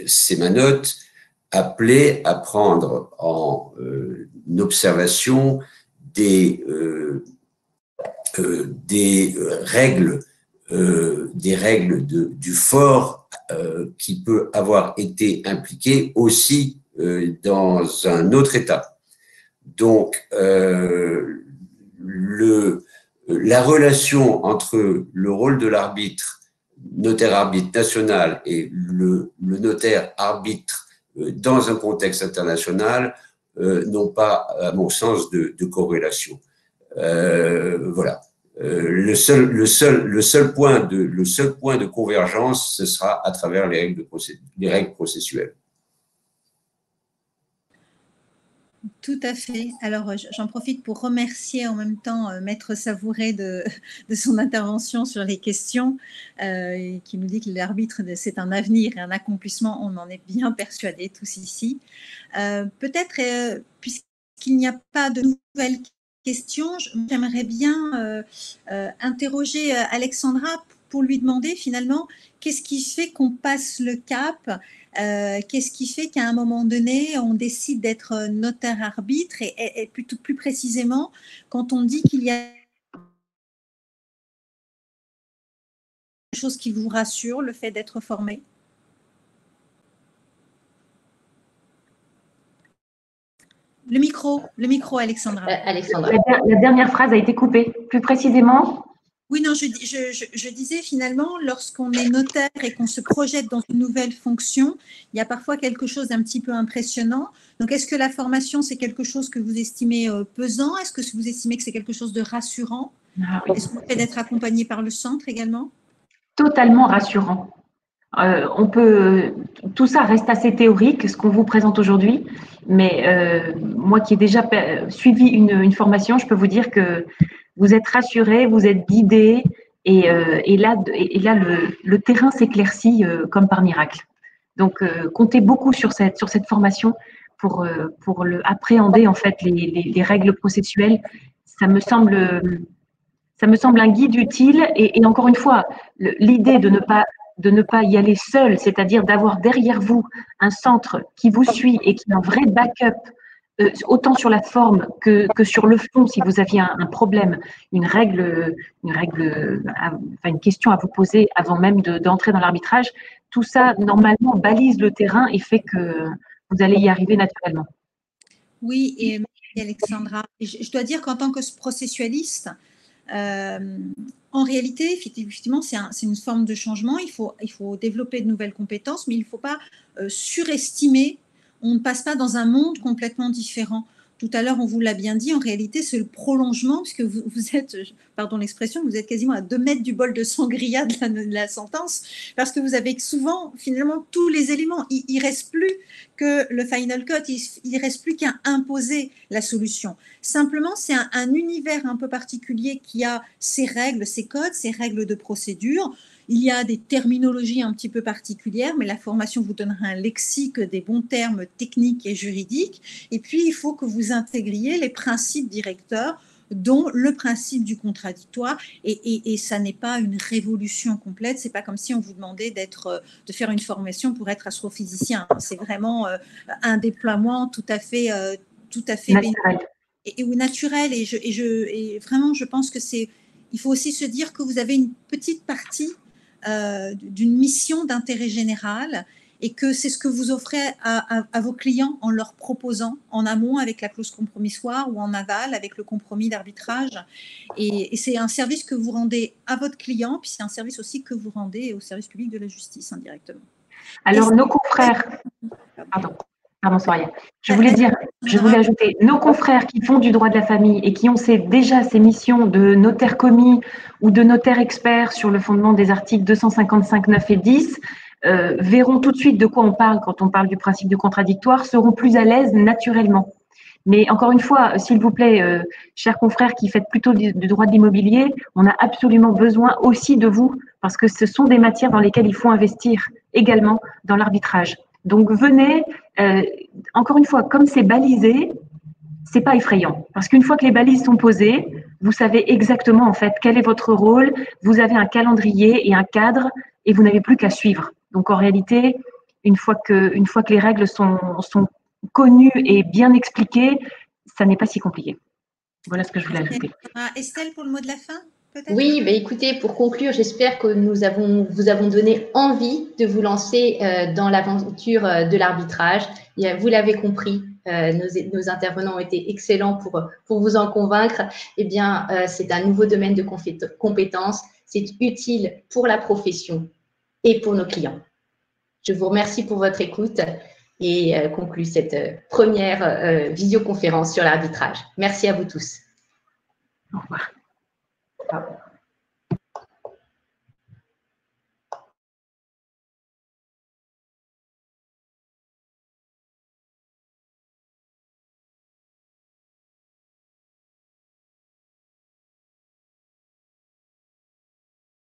CEMANOT appelé à prendre en observation des règles du fort qui peut avoir été impliqué aussi dans un autre État. Donc, la relation entre le rôle de l'arbitre, notaire-arbitre national et le notaire-arbitre dans un contexte international n'ont pas, à mon sens, de corrélation. Voilà. Le seul point de convergence, ce sera à travers les règles processuelles. Tout à fait. Alors, j'en profite pour remercier en même temps Maître Savouré de son intervention sur les questions, qui nous dit que l'arbitre, c'est un avenir et un accomplissement. On en est bien persuadés tous ici. Peut-être, puisqu'il n'y a pas de nouvelles questions, j'aimerais bien interroger Alexandra pour lui demander finalement qu'est-ce qui fait qu'on passe le cap, qu'est-ce qui fait qu'à un moment donné on décide d'être notaire-arbitre et plutôt plus précisément quand on dit qu'il y a quelque chose qui vous rassure, le fait d'être formé. Le micro, Alexandra. Alexandra. La dernière phrase a été coupée. Plus précisément ? Oui, non, je disais finalement, lorsqu'on est notaire et qu'on se projette dans une nouvelle fonction, il y a parfois quelque chose d'un petit peu impressionnant. Donc, est-ce que la formation, c'est quelque chose que vous estimez pesant? Est-ce que vous estimez que c'est quelque chose de rassurant? Est-ce que le fait d'être accompagné par le centre également? Totalement rassurant. Tout ça reste assez théorique, ce qu'on vous présente aujourd'hui, mais moi qui ai déjà suivi une formation, je peux vous dire que vous êtes rassurés, vous êtes guidés, et là le terrain s'éclaircit comme par miracle. Donc, comptez beaucoup sur cette formation pour appréhender en fait les règles processuelles. Ça me semble un guide utile, et encore une fois, l'idée de ne pas y aller seul, c'est-à-dire d'avoir derrière vous un centre qui vous suit et qui a un vrai backup, autant sur la forme que sur le fond, si vous aviez un problème, une question à vous poser avant même d'entrer dans l'arbitrage, tout ça, normalement, balise le terrain et fait que vous allez y arriver naturellement. Oui, et Alexandra, je dois dire qu'en tant que processualiste, en réalité, effectivement, c'est une forme de changement. Il faut développer de nouvelles compétences, mais il ne faut pas surestimer. On ne passe pas dans un monde complètement différent. tout à l'heure, on vous l'a bien dit, en réalité, c'est le prolongement, puisque vous êtes, pardon l'expression, vous êtes quasiment à 2 mètres du bol de sangria de la sentence, parce que vous avez souvent, finalement, tous les éléments. Il ne reste plus que le final cut, il ne reste plus qu'à imposer la solution. Simplement, c'est un univers un peu particulier qui a ses règles, ses codes, ses règles de procédure. Il y a des terminologies un petit peu particulières, mais la formation vous donnera un lexique des bons termes techniques et juridiques. Et puis, il faut que vous intégriez les principes directeurs, dont le principe du contradictoire. Et ça n'est pas une révolution complète. C'est pas comme si on vous demandait de faire une formation pour être astrophysicien. C'est vraiment un déploiement tout à fait naturel. Et naturel. Et vraiment, je pense que il faut aussi se dire que vous avez une petite partie d'une mission d'intérêt général et que c'est ce que vous offrez à vos clients en leur proposant en amont avec la clause compromissoire ou en aval avec le compromis d'arbitrage. Et c'est un service que vous rendez à votre client, puis c'est un service aussi que vous rendez au service public de la justice indirectement. Alors, nos confrères… Pardon, Soraya. Je voulais ajouter, nos confrères qui font du droit de la famille et qui ont déjà ces missions de notaire commis ou de notaire expert sur le fondement des articles 255, 9 et 10, verront tout de suite de quoi on parle quand on parle du principe du contradictoire, seront plus à l'aise naturellement. Mais encore une fois, s'il vous plaît, chers confrères qui faites plutôt du droit de l'immobilier, on a absolument besoin aussi de vous parce que ce sont des matières dans lesquelles il faut investir également dans l'arbitrage. Donc venez, encore une fois, comme c'est balisé, c'est pas effrayant. Parce qu'une fois que les balises sont posées, vous savez exactement en fait quel est votre rôle, vous avez un calendrier et un cadre et vous n'avez plus qu'à suivre. Donc en réalité, une fois que les règles sont connues et bien expliquées, ça n'est pas si compliqué. Voilà ce que je voulais ajouter. Estelle, pour le mot de la fin ? Oui, écoutez, pour conclure, j'espère que vous avons donné envie de vous lancer dans l'aventure de l'arbitrage. Vous l'avez compris, nos intervenants ont été excellents pour vous en convaincre. Eh bien, c'est un nouveau domaine de compétences. C'est utile pour la profession et pour nos clients. Je vous remercie pour votre écoute et conclue cette première visioconférence sur l'arbitrage. Merci à vous tous. Au revoir. Au revoir.